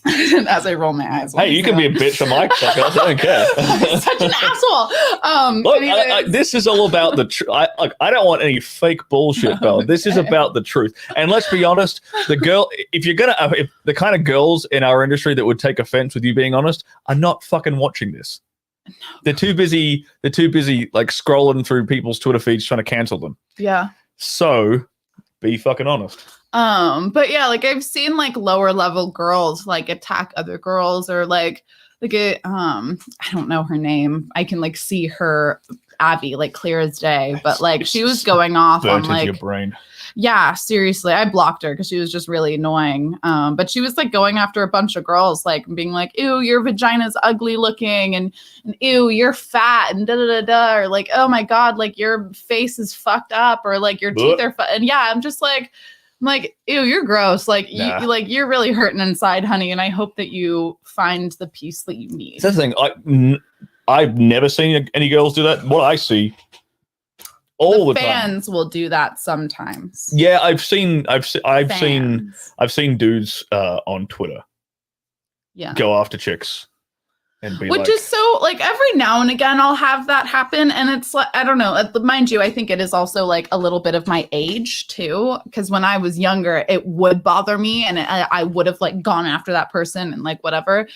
S2: As I roll my eyes.
S1: Hey, you can be a bitch on my podcast. I don't care.
S2: I'm such an asshole.
S1: Look, this is all about the truth. I don't want any fake bullshit, Bella. This is about the truth. And let's be honest, if the kind of girls in our industry that would take offense with you being honest are not fucking watching this. No. They're too busy like scrolling through people's Twitter feeds trying to cancel them.
S2: Yeah.
S1: So be fucking honest.
S2: But yeah, like I've seen like lower level girls like attack other girls or like I don't know her name. I can like see her Abby like clear as day, but like she was going off on like
S1: your brain.
S2: Yeah, seriously. I blocked her because she was just really annoying. But she was like going after a bunch of girls, like being like, ew, your vagina's ugly looking and ew, you're fat and da da da da, or like, oh my God, like your face is fucked up, or like your teeth are and yeah, I'm like, ew, you're gross. Like, nah. You're really hurting inside, honey. And I hope that you find the peace that you need.
S1: That's the thing. I've never seen any girls do that. What I see all the time.
S2: Fans will do that sometimes.
S1: Yeah, I've seen dudes on Twitter.
S2: Yeah.
S1: Go after chicks. And be
S2: Which is so like every now and again I'll have that happen, and it's like I don't know. Mind you, I think it is also like a little bit of my age too, because when I was younger, it would bother me, and I would have like gone after that person and like whatever.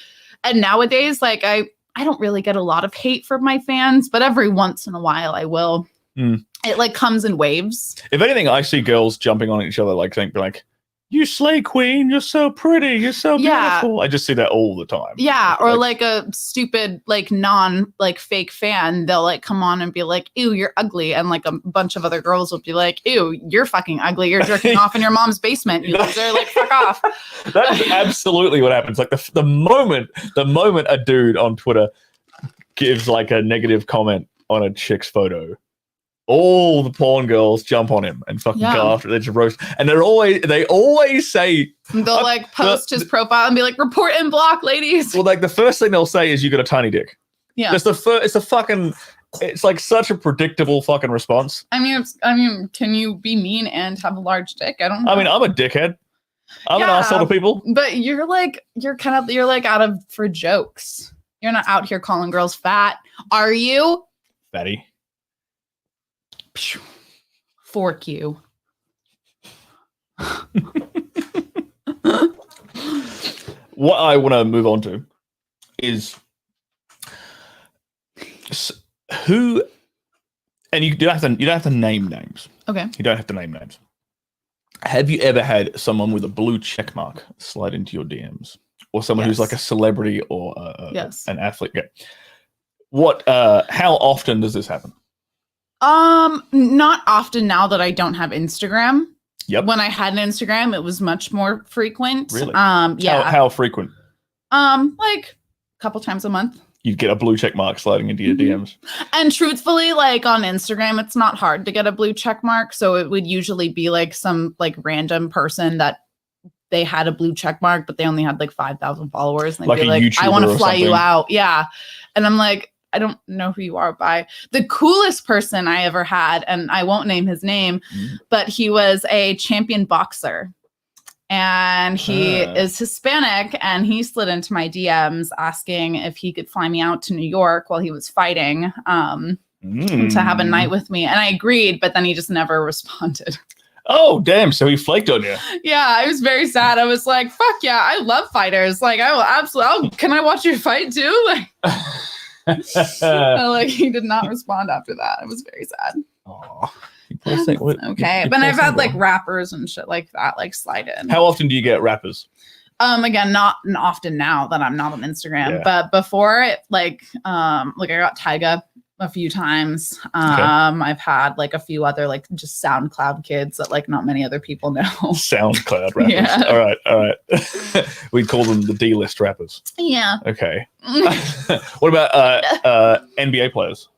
S2: And nowadays, like I don't really get a lot of hate from my fans, but every once in a while I will. It like comes in waves.
S1: If anything, I see girls jumping on each other like you slay queen, you're so pretty, you're so beautiful. I just see that all the time.
S2: Yeah, or like a stupid like non like fake fan, they'll like come on and be like, ew, you're ugly, and like a bunch of other girls will be like, ew, you're fucking ugly, you're jerking off in your mom's basement, you loser, like fuck off.
S1: That's absolutely what happens. Like the moment a dude on Twitter gives like a negative comment on a chick's photo, all the porn girls jump on him and fucking go after it. They just roast, and they always say
S2: they'll like post his profile and be like, report and block, ladies.
S1: Well, like the first thing they'll say is you got a tiny dick. Yeah, it's like such a predictable fucking response.
S2: I mean, can you be mean and have a large dick? I don't know.
S1: I mean, I'm a dickhead. I'm an asshole to people.
S2: But you're like out of for jokes. You're not out here calling girls fat, are you?
S1: Fatty.
S2: Fork you.
S1: What I want to move on to is who, and you don't have to name names.
S2: Okay.
S1: You don't have to name names. Have you ever had someone with a blue check mark slide into your DMs, or someone who's like a celebrity or an athlete? Okay. What? How often does this happen?
S2: Not often now that I don't have Instagram.
S1: Yep.
S2: When I had an Instagram, it was much more frequent.
S1: Really?
S2: Yeah.
S1: How frequent?
S2: Like a couple times a month.
S1: You'd get a blue check mark sliding into your DMs.
S2: And truthfully, like on Instagram, it's not hard to get a blue check mark. So it would usually be like some like random person that they had a blue check mark, but they only had like 5,000 followers. And they'd be like, I want to fly you out. Yeah. And I'm like, I don't know who you are by. The coolest person I ever had, and I won't name his name, but he was a champion boxer. And he is Hispanic, and he slid into my DMs asking if he could fly me out to New York while he was fighting to have a night with me. And I agreed, but then he just never responded.
S1: Oh, damn. So he flaked on you.
S2: Yeah, I was very sad. I was like, fuck yeah, I love fighters. Like, I will absolutely, can I watch you fight too? Like, like he did not respond after that. I was very sad.
S1: Oh,
S2: okay, but I've had like rappers and shit like that like slide in.
S1: How often do you get rappers?
S2: Again, not often now that I'm not on Instagram, but before it, like I got Tyga a few times. I've had like a few other like just SoundCloud kids that like not many other people know.
S1: SoundCloud rappers. Yeah. All right. We'd call them the D-list rappers.
S2: Yeah.
S1: Okay. What about NBA players?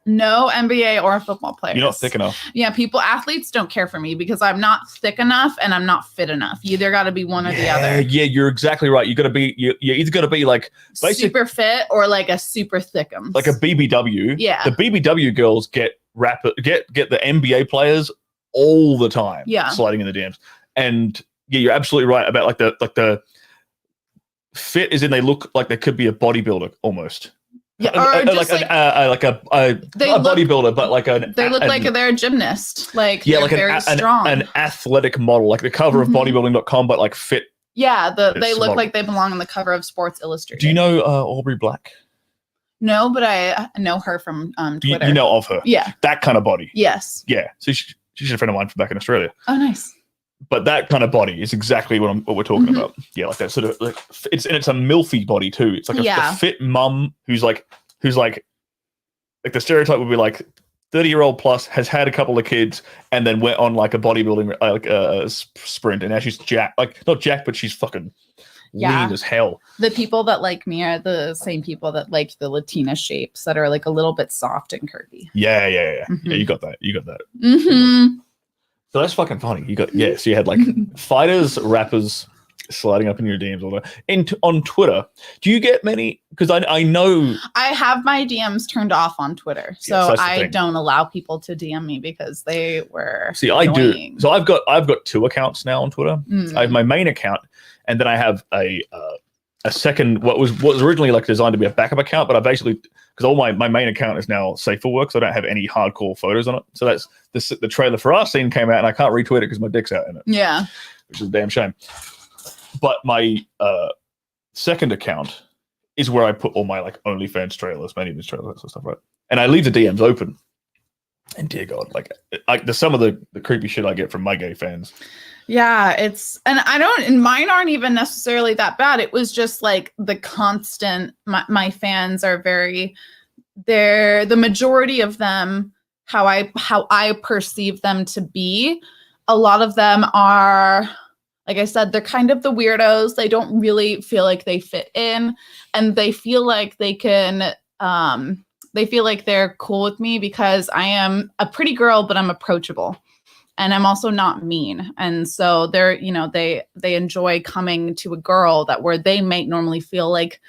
S2: No NBA or football players.
S1: You're not thick enough.
S2: Yeah, athletes don't care for me because I'm not thick enough and I'm not fit enough. You either got to be one or the other.
S1: Yeah, you're exactly right. You either got to be like
S2: super fit or like a super thickums.
S1: Like a BBW.
S2: Yeah.
S1: The BBW girls get the NBA players all the time.
S2: Yeah.
S1: Sliding in the DMs. And yeah, you're absolutely right about like the fit is in they look like they could be a bodybuilder almost.
S2: Yeah, or
S1: like a bodybuilder, but like
S2: they look like they're a gymnast. Like
S1: yeah,
S2: they're
S1: like
S2: very strong.
S1: an athletic model, like the cover of bodybuilding.com, but like fit.
S2: Yeah, they look
S1: model.
S2: like they belong on the cover of Sports Illustrated.
S1: Do you know Aubrey Black?
S2: No, but I know her from Twitter.
S1: You know of her?
S2: Yeah,
S1: that kind of body.
S2: Yes.
S1: Yeah, so she's a friend of mine from back in Australia.
S2: Oh, nice.
S1: But that kind of body is exactly what we're talking about. Yeah, like that sort of like it's a milfy body too. It's like a fit mum who's like the stereotype would be like 30-year-old plus has had a couple of kids and then went on like a bodybuilding sprint and now she's not jacked but she's fucking lean as hell.
S2: The people that like me are the same people that like the Latina shapes that are like a little bit soft and curvy.
S1: Yeah. Yeah, you got that.
S2: Mm-hmm.
S1: So that's fucking funny. So you had like fighters, rappers sliding up in your DMs all the time. On Twitter, do you get many? Because I know
S2: I have my DMs turned off on Twitter, so I don't allow people to DM me because they were. See, annoying.
S1: I do. So I've got 2 accounts now on Twitter. I have my main account, and then I have a second what was originally like designed to be a backup account, but I basically because all my main account is now safe for work, so I don't have any hardcore photos on it. So that's the trailer for our scene came out, and I can't retweet it because my dick's out in it.
S2: Yeah,
S1: which is a damn shame. But my second account is where I put all my like OnlyFans trailers, many of these trailers and stuff, right? And I leave the DMs open. And dear God, like there's some of the creepy shit I get from my gay fans.
S2: Yeah, and mine aren't even necessarily that bad. It was just like the constant, my fans are the majority of them, how I perceive them to be. A lot of them are, like I said, they're kind of the weirdos. They don't really feel like they fit in, and they feel like they can, they feel like they're cool with me because I am a pretty girl, but I'm approachable. And I'm also not mean. And so they're, they enjoy coming to a girl where they might normally feel like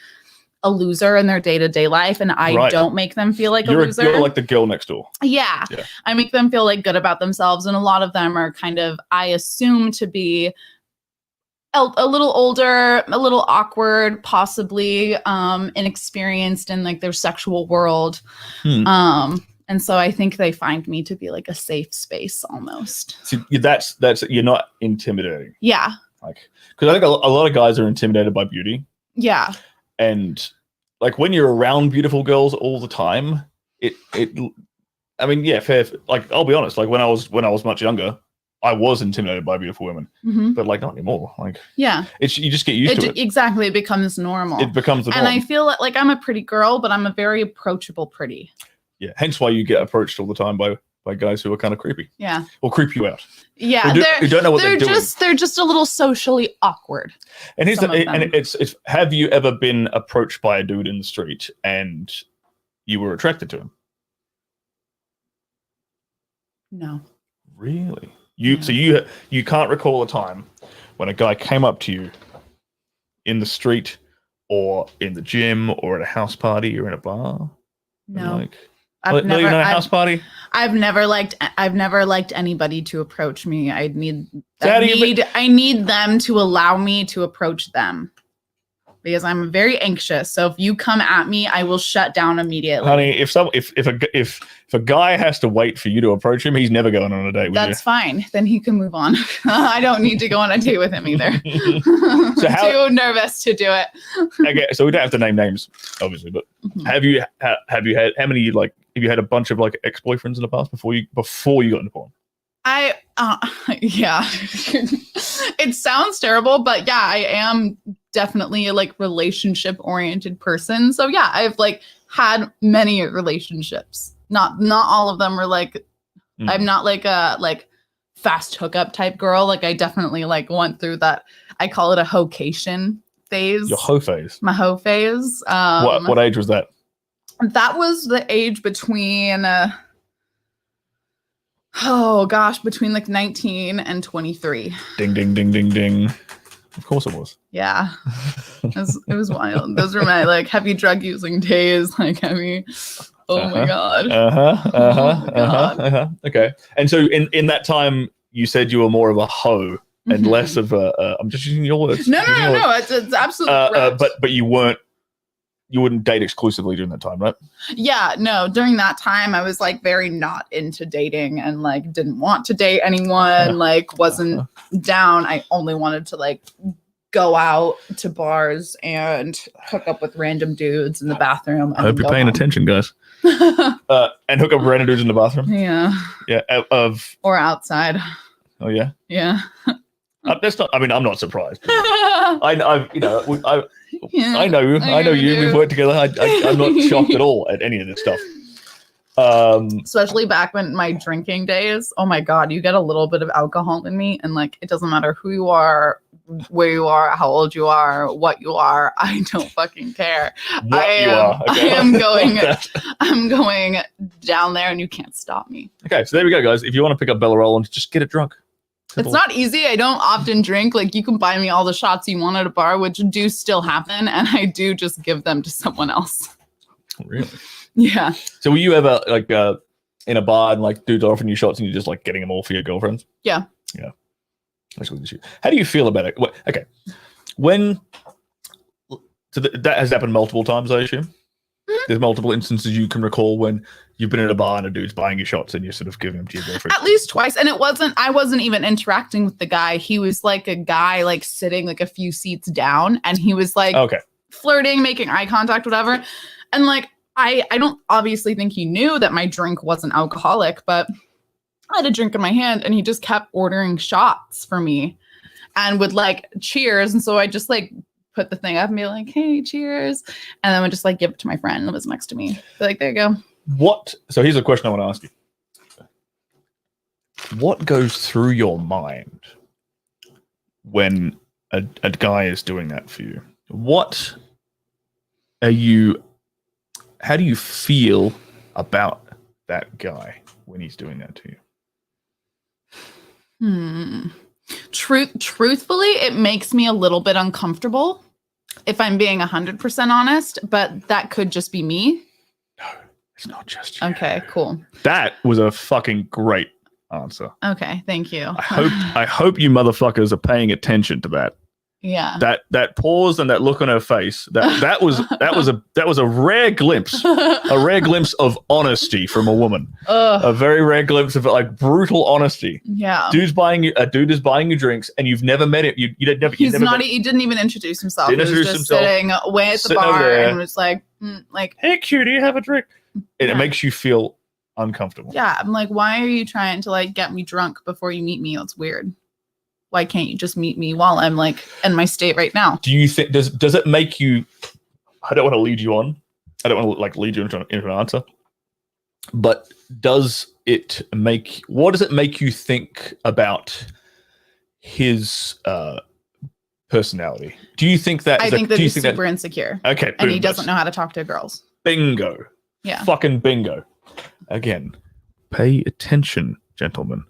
S2: a loser in their day-to-day life. And I don't make them feel like a loser.
S1: You're like the girl next door.
S2: Yeah. I make them feel like good about themselves. And a lot of them are kind of, I assume to be a little older, a little awkward, possibly inexperienced in like their sexual world. And so I think they find me to be like a safe space almost.
S1: See, that's you're not intimidating.
S2: Yeah.
S1: Like, because I think a lot of guys are intimidated by beauty.
S2: Yeah.
S1: And like when you're around beautiful girls all the time, I mean, yeah, fair. Like, I'll be honest. Like when I was much younger, I was intimidated by beautiful women, but like not anymore. Like, yeah, you just get used to it.
S2: Exactly, it becomes normal.
S1: It becomes the norm.
S2: And I feel like I'm a pretty girl, but I'm a very approachable pretty.
S1: Yeah, hence why you get approached all the time by guys who are kind of creepy.
S2: Yeah,
S1: or creep you out.
S2: Yeah,
S1: who don't know what they're doing.
S2: They're just a little socially awkward.
S1: And it's have you ever been approached by a dude in the street and you were attracted to him?
S2: No.
S1: Really? So you can't recall a time when a guy came up to you in the street or in the gym or at a house party or in a bar?
S2: No.
S1: I've never a house party.
S2: I've never liked anybody to approach me. I need them to allow me to approach them. Because I'm very anxious. So if you come at me, I will shut down immediately.
S1: Honey, if a guy has to wait for you to approach him, he's never going on a date with you.
S2: That's fine. Then he can move on. I don't need to go on a date with him either. Too nervous to do it.
S1: Okay, so we don't have to name names, obviously, but have you had a bunch of like ex-boyfriends in the past before you got into porn?
S2: Yeah. It sounds terrible, but yeah, I am definitely a like relationship oriented person. So yeah, I've like had many relationships. Not all of them were like, I'm not like a like fast hookup type girl. Like I definitely like went through that. I call it a hocation phase.
S1: Your hoe phase.
S2: My hoe phase.
S1: What age was that?
S2: That was the age between between like 19 and 23.
S1: Ding, ding, ding, ding, ding. Of course it was.
S2: Yeah. It was wild. Those were my like heavy drug using days. Like my God.
S1: Okay. And so in that time, you said you were more of a hoe and less of a. I'm just using your words.
S2: No. It's absolutely correct.
S1: But you wouldn't date exclusively during that time, right?
S2: Yeah, no. During that time, I was like very not into dating and like didn't want to date anyone. Like wasn't down. I only wanted to like go out to bars and hook up with random dudes in the bathroom.
S1: I hope you're paying attention, guys. And hook up with random dudes in the bathroom.
S2: Yeah.
S1: Yeah.
S2: Or outside.
S1: Oh yeah.
S2: Yeah.
S1: That's not. I mean, I'm not surprised. I know you. We've worked together. I'm not shocked at all at any of this stuff.
S2: Especially back when my drinking days. Oh my God, you get a little bit of alcohol in me, and like it doesn't matter who you are, where you are, how old you are, what you are. I don't fucking care. I'm going down there, and you can't stop me.
S1: Okay, so there we go, guys. If you want to pick up Bella Rolland, just get it drunk.
S2: It's not easy. I don't often drink. Like you can buy me all the shots you want at a bar, which do still happen, and I do just give them to someone else.
S1: Really?
S2: Yeah.
S1: So were you ever like in a bar and like dudes are offering you shots and you're just like getting them all for your girlfriends?
S2: Yeah.
S1: Yeah. That's what you. How do you feel about it? Okay. That has happened multiple times, I assume. There's multiple instances you can recall when you've been in a bar and a dude's buying you shots and you're sort of giving them to your girlfriend.
S2: At least twice. And I wasn't even interacting with the guy. He was like a guy like sitting like a few seats down and he was like flirting, making eye contact, whatever. And like, I don't obviously think he knew that my drink wasn't alcoholic, but I had a drink in my hand and he just kept ordering shots for me and would like cheers. And so I just like put the thing up and be like, hey, cheers. And then would just like give it to my friend that was next to me. Be like, there you go.
S1: So here's a question I want to ask you. What goes through your mind when a guy is doing that for you? How do you feel about that guy when he's doing that to you?
S2: Truthfully, it makes me a little bit uncomfortable if I'm being 100% honest, but that could just be me.
S1: No, it's not just you.
S2: Okay, cool.
S1: That was a fucking great answer.
S2: Okay, thank you.
S1: I hope you motherfuckers are paying attention to that.
S2: Yeah.
S1: That pause and that look on her face. That was a rare glimpse. A rare glimpse of honesty from a woman. A very rare glimpse of like brutal honesty.
S2: Yeah.
S1: A dude is buying you drinks and you've never met it. He
S2: didn't even introduce himself. He was just sitting away at the bar and was like,
S1: hey cutie, have a drink. And it makes you feel uncomfortable.
S2: Yeah. I'm like, why are you trying to like get me drunk before you meet me? That's weird. Why can't you just meet me while I'm like in my state right now?
S1: Do you think does it make you? I don't want to lead you on. I don't want to like lead you into an answer. But what does it make you think about his personality? Do you think that?
S2: I think that he's super insecure.
S1: Okay,
S2: and he doesn't know how to talk to girls.
S1: Bingo.
S2: Yeah.
S1: Fucking bingo. Again, pay attention, gentlemen.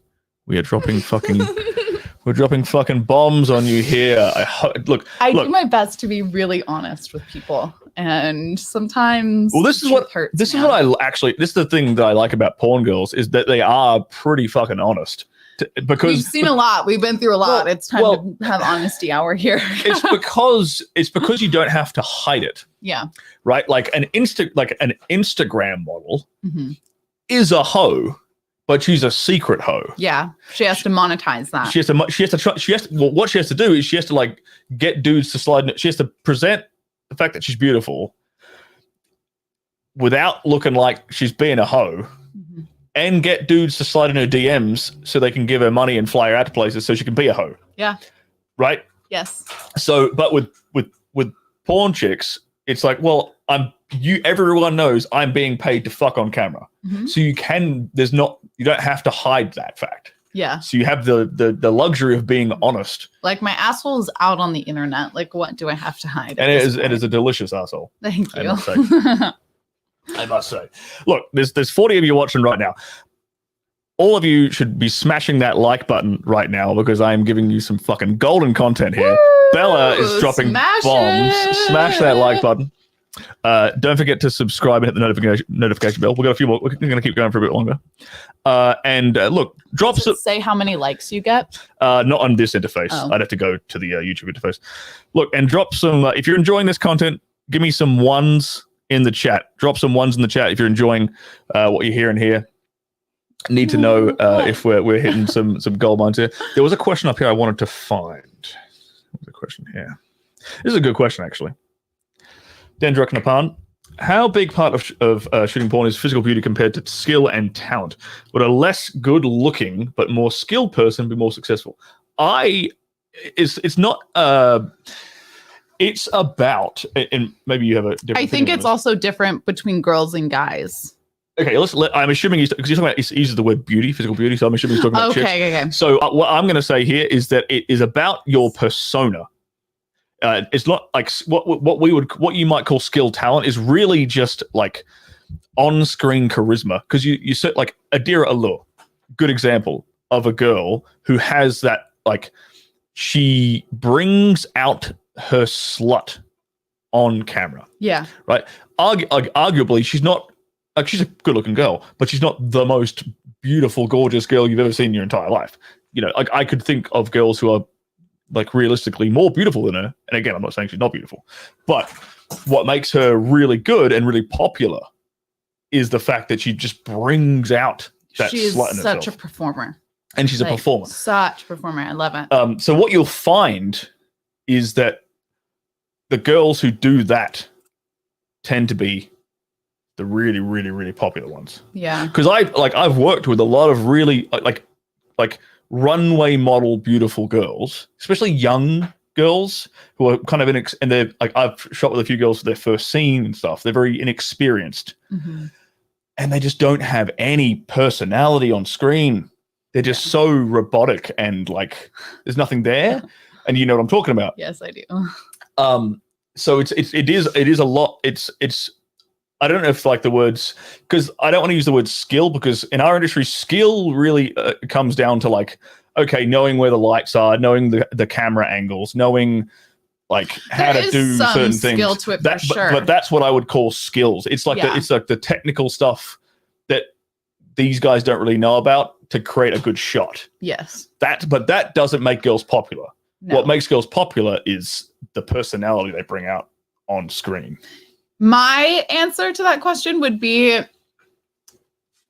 S1: We are dropping fucking. We're dropping fucking bombs on you here. I
S2: do my best to be really honest with people, and sometimes.
S1: Well, this is the thing that I like about porn girls is that they are pretty fucking honest. Because
S2: we've seen a lot, we've been through a lot. It's time to have honesty hour here.
S1: it's because you don't have to hide it.
S2: Yeah.
S1: Right, like an Instagram model is a hoe. But she's a secret hoe.
S2: Yeah, she has to monetize that.
S1: What she has to do is she has to like get dudes to slide. She has to present the fact that she's beautiful without looking like she's being a hoe, and get dudes to slide in her DMs so they can give her money and fly her out to places so she can be a hoe.
S2: Yeah.
S1: Right.
S2: Yes.
S1: So, but with porn chicks, it's like, well, everyone knows I'm being paid to fuck on camera. So you don't have to hide that fact.
S2: Yeah.
S1: So you have the luxury of being honest.
S2: Like my asshole is out on the internet. Like what do I have to hide?
S1: And it is a delicious asshole.
S2: Thank you.
S1: I must say. Look, there's 40 of you watching right now. All of you should be smashing that like button right now because I am giving you some fucking golden content here.
S2: Woo!
S1: Bella is dropping bombs. Smash that like button. Don't forget to subscribe and hit the notification bell. We've got a few more. We're going to keep going for a bit longer. Look, drop some.
S2: Say how many likes you get.
S1: Not on this interface.
S2: Oh.
S1: I'd have to go to the YouTube interface. Look, and drop some. If you're enjoying this content, give me some ones in the chat. Drop some ones in the chat if you're enjoying what you're hearing here. Need to know if we're hitting some gold mines here. There was a question up here I wanted to find. There's a question here. This is a good question, actually. Dendrak Napan, how big part of shooting porn is physical beauty compared to skill and talent? Would a less good-looking but more skilled person be more successful? It's not. It's about, and maybe you have a different.
S2: I think it's also different between girls and guys.
S1: Okay, I'm assuming because you're talking about, he uses the word beauty, physical beauty, so I'm assuming he's talking about chicks.
S2: Okay.
S1: So what I'm going to say here is that it is about your persona. It's not like what you might call skill talent is really just like on-screen charisma, because you said like Adira Allure, good example of a girl who has that, like, she brings out her slut on camera.
S2: Yeah.
S1: Right. Arguably, she's not. Like, she's a good-looking girl, but she's not the most beautiful, gorgeous girl you've ever seen in your entire life. You know, like, I could think of girls who are, like, realistically more beautiful than her. And again, I'm not saying she's not beautiful, but what makes her really good and really popular is the fact that she just brings out that
S2: She's
S1: slut in herself.
S2: such a performer.
S1: And she's a performer.
S2: Such a performer. I love it.
S1: So what you'll find is that the girls who do that tend to be the really, really, really popular ones.
S2: Yeah.
S1: Because I've worked with a lot of really like runway model beautiful girls, especially young girls who are kind of and they're like, I've shot with a few girls for their first scene and stuff. They're very inexperienced, and they just don't have any personality on screen. They're just so robotic and like there's nothing there. And you know what I'm talking about.
S2: Yes, I do.
S1: So it is a lot. It's I don't know if like the words, because I don't want to use the word skill, because in our industry, skill really comes down to like, okay, knowing where the lights are, knowing the camera angles, knowing like how to do certain things.
S2: Skill to it for sure.
S1: But that's what I would call skills. It's like it's like the technical stuff that these guys don't really know about to create a good shot.
S2: Yes.
S1: But that doesn't make girls popular.
S2: No.
S1: What makes girls popular is the personality they bring out on screen.
S2: My answer to that question would be,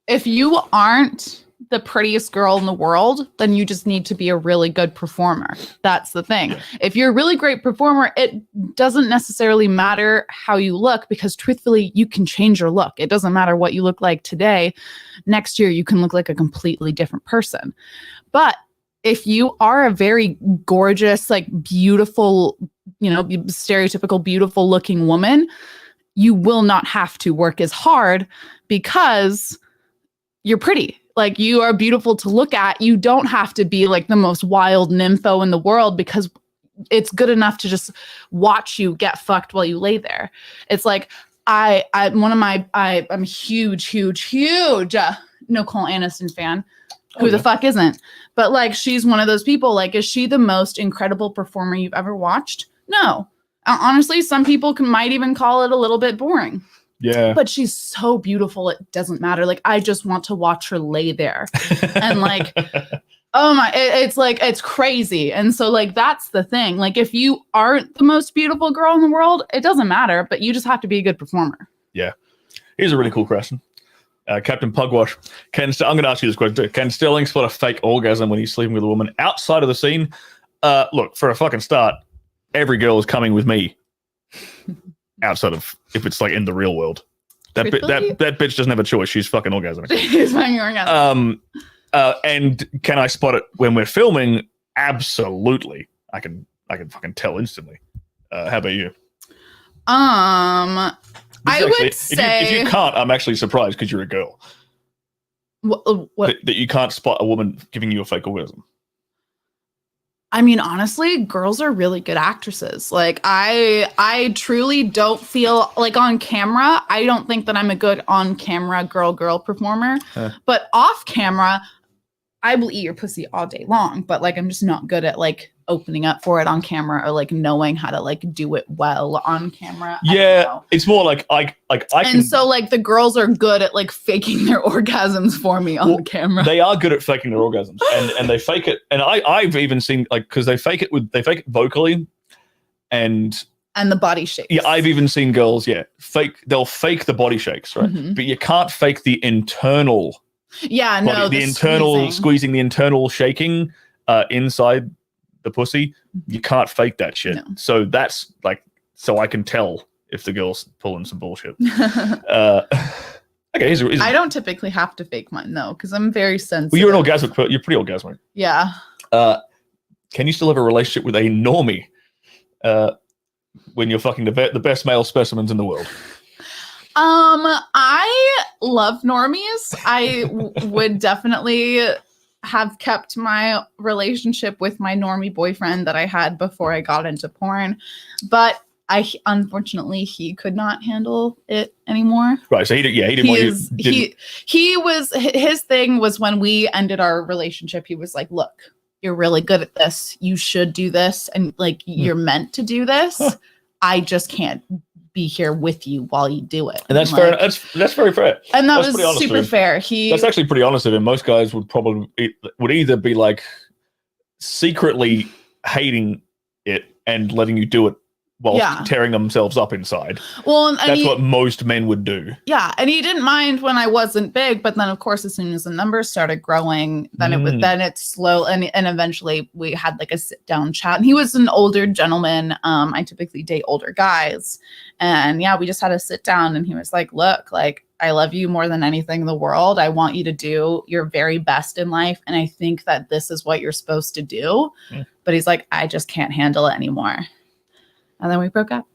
S2: if you aren't the prettiest girl in the world, then you just need to be a really good performer. That's the thing. Yeah. If you're a really great performer, it doesn't necessarily matter how you look, because truthfully, you can change your look. It doesn't matter what you look like today. Next year, you can look like a completely different person. But if you are a very gorgeous, like beautiful, you know, stereotypical beautiful looking woman, you will not have to work as hard because you're pretty. Like, you are beautiful to look at. You don't have to be like the most wild nympho in the world, because it's good enough to just watch you get fucked while you lay there. It's like, I'm a huge Nicole Aniston fan. Who the fuck isn't? But like, she's one of those people. Like, is she the most incredible performer you've ever watched? No. Honestly, some people might even call it a little bit boring. Yeah. But she's so beautiful, it doesn't matter. Like, I just want to watch her lay there. And like, oh my, it's like, it's crazy. And so like, that's the thing. Like, if you aren't the most beautiful girl in the world, it doesn't matter, but you just have to be a good performer. Yeah. Here's a really cool question. Captain Pugwash, I'm going to ask you this question too. Can Stirling spot a fake orgasm when he's sleeping with a woman outside of the scene? Look, for a fucking start, every girl is coming with me outside of, if it's like in the real world. That bitch doesn't have a choice. She's fucking orgasming. She's fucking orgasming. And can I spot it when we're filming? Absolutely. I can fucking tell instantly. How about you? I would say if you can't, I'm actually surprised, because you're a girl. What? That you can't spot a woman giving you a fake orgasm. I mean, honestly, girls are really good actresses. Like I truly don't feel like on camera, I don't think that I'm a good on camera girl performer. But off camera, I will eat your pussy all day long, but like I'm just not good at like opening up for it on camera or like knowing how to like do it well on camera.
S1: Yeah, it's more like I
S2: and so like the girls are good at like faking their orgasms for me on camera.
S1: They are good at faking their orgasms, and they fake it. And I've even seen like because they fake it vocally, and
S2: the body shakes.
S1: Yeah, I've even seen girls. Yeah, they'll fake the body shakes, right?
S2: Mm-hmm.
S1: But you can't fake the internal.
S2: Yeah,
S1: body,
S2: no,
S1: the internal squeezing, the internal shaking inside the pussy. You can't fake that shit.
S2: No.
S1: So that's like, so I can tell if the girl's pulling some bullshit. Okay,
S2: I don't typically have to fake mine though, because I'm very sensitive.
S1: Well, you're an orgasmic. You're pretty orgasmic.
S2: Yeah.
S1: Can you still have a relationship with a normie when you're fucking the best male specimens in the world?
S2: I love normies. I would definitely have kept my relationship with my normie boyfriend that I had before I got into porn, but unfortunately he could not handle it anymore.
S1: Right. So he didn't want you.
S2: His thing was when we ended our relationship, he was like, look, you're really good at this. You should do this. And like, you're meant to do this. Huh. I just can't be here with you while you do it.
S1: And that's fair. That's very fair.
S2: And that was super fair. That's
S1: actually pretty honest of him. Most guys would either be like secretly hating it and letting you do it while tearing themselves up inside. Well, that's what most men would do.
S2: Yeah, and he didn't mind when I wasn't big, but then of course, as soon as the numbers started growing, then it's slow, and eventually we had like a sit down chat. And he was an older gentleman. I typically date older guys, and yeah, we just had a sit down, and he was like, "Look, like I love you more than anything in the world. I want you to do your very best in life, and I think that this is what you're supposed to do." But he's like, "I just can't handle it anymore." And then we broke up.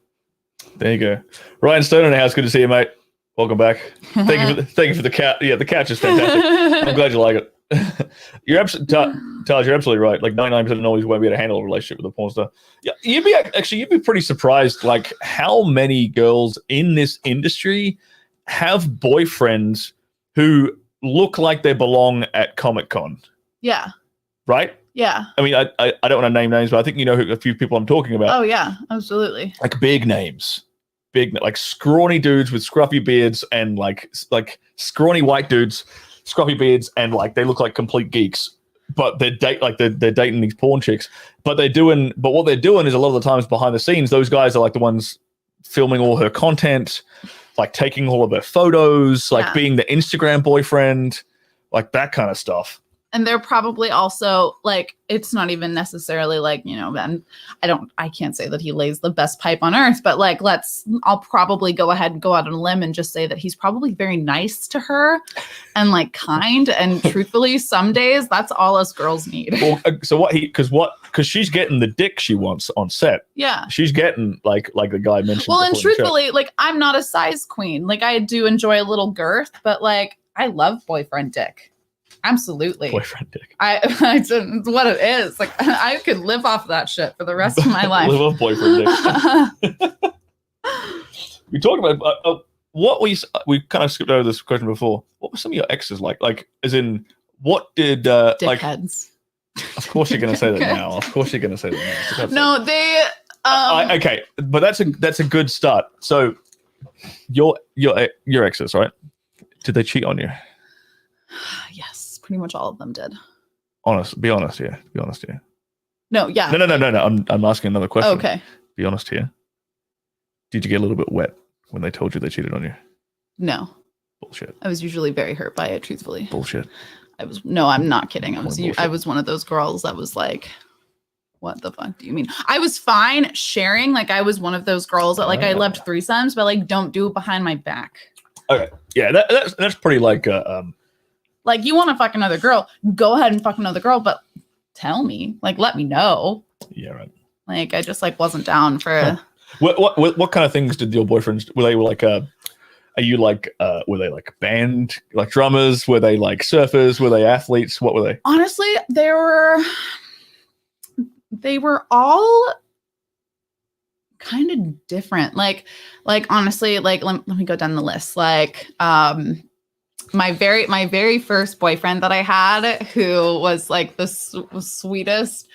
S1: There you go. Ryan Stone in the house. Good to see you, mate. Welcome back. Thank you for the cat. Yeah, the couch is fantastic. I'm glad you like it. You're absolutely, Taj, you're absolutely right. Like 99% of always won't be able to handle a relationship with a porn star. Yeah, you'd be pretty surprised, like how many girls in this industry have boyfriends who look like they belong at Comic-Con.
S2: Yeah.
S1: Right?
S2: Yeah.
S1: I mean, I don't want to name names, but I think you know a few people I'm talking about.
S2: Oh, yeah, absolutely.
S1: Like big names. Like scrawny dudes with scruffy beards and like scrawny white dudes, scruffy beards, and like they look like complete geeks. But they're dating these porn chicks. But what they're doing is a lot of the times behind the scenes, those guys are like the ones filming all her content, like taking all of her photos, like being the Instagram boyfriend, like that kind of stuff.
S2: And they're probably also like, it's not even necessarily like, you know, and I can't say that he lays the best pipe on earth, but like, I'll probably go ahead and go out on a limb and just say that he's probably very nice to her and like kind. And truthfully, some days that's all us girls need.
S1: Well, because she's getting the dick she wants on set.
S2: Yeah.
S1: She's getting like the guy mentioned.
S2: Well, and truthfully, like I'm not a size queen. Like I do enjoy a little girth, but like I love boyfriend dick. Absolutely.
S1: Boyfriend dick.
S2: It's what it is. Like I could live off that shit for the rest of my life.
S1: Live off boyfriend dick. We talked about we kind of skipped over this question before. What were some of your exes like? Like as in what did
S2: dickheads.
S1: Of course you're gonna say that now. Of course you're gonna say that now.
S2: No, they
S1: okay, but that's a good start. So your exes, right? Did they cheat on you?
S2: Yes. Pretty much all of them did.
S1: Be honest here.
S2: No, yeah.
S1: No. I'm asking another question.
S2: Okay.
S1: Be honest here. Did you get a little bit wet when they told you they cheated on you?
S2: No.
S1: Bullshit.
S2: I was usually very hurt by it, truthfully.
S1: Bullshit.
S2: No, I'm not kidding. I was one of those girls that was like, what the fuck do you mean? I was fine sharing. Like I was one of those girls that like I loved threesomes, but like don't do it behind my back.
S1: Okay. Yeah, that's pretty like
S2: like you want to fuck another girl, go ahead and fuck another girl, but tell me, like let me know.
S1: Yeah, right.
S2: Like I just like wasn't down for.
S1: What kind of things did your boyfriends? Were they like are you like were they like band like drummers? Were they like surfers? Were they athletes? What were they?
S2: Honestly, they were They were all kind of different. Like honestly, like let me go down the list. Like my very first boyfriend that I had, who was like the sweetest.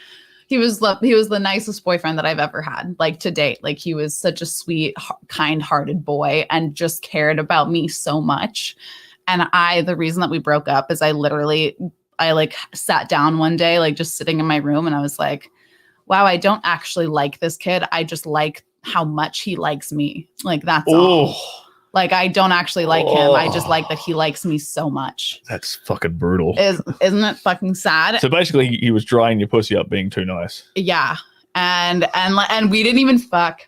S2: He was the nicest boyfriend that I've ever had, like to date. Like he was such a sweet, kind-hearted boy and just cared about me so much. And the reason that we broke up is I like sat down one day, like just sitting in my room, and I was like, wow, I don't actually like this kid. I just like how much he likes me. Like that's all. Like I don't actually like him. I just like that he likes me so much.
S1: That's fucking brutal.
S2: Isn't it fucking sad?
S1: So basically, he was drying your pussy up, being too nice.
S2: Yeah, and we didn't even fuck.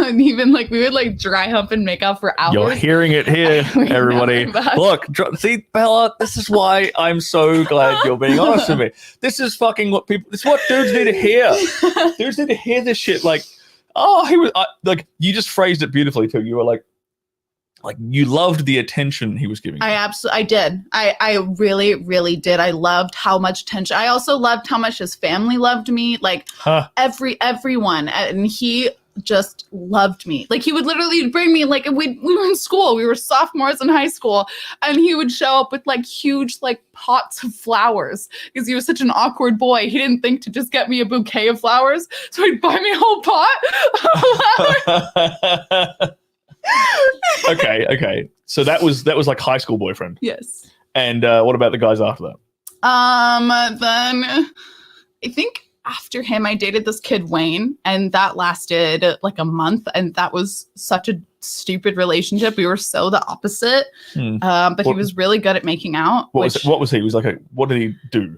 S2: Even like we would like dry hump and make out for hours.
S1: You're hearing it here, everybody. Look, see, Bella, this is why I'm so glad you're being honest with me. This is fucking what people. It's what dudes need to hear. Dudes need to hear this shit. Like, oh, he was like, you just phrased it beautifully too. You were like you loved the attention he was giving you.
S2: I did. I really, really did. I loved how much attention. I also loved how much his family loved me. Like everyone, and he just loved me. Like he would literally bring me, like we were in school, we were sophomores in high school, and he would show up with like huge like pots of flowers because he was such an awkward boy. He didn't think to just get me a bouquet of flowers, so he'd buy me a whole pot of flowers.
S1: Okay. So that was like high school boyfriend.
S2: Yes.
S1: And what about the guys after that?
S2: Then I think after him, I dated this kid Wayne, and that lasted like a month, and that was such a stupid relationship. We were so the opposite. But he was really good at making out.
S1: What was he? He was like what did he do?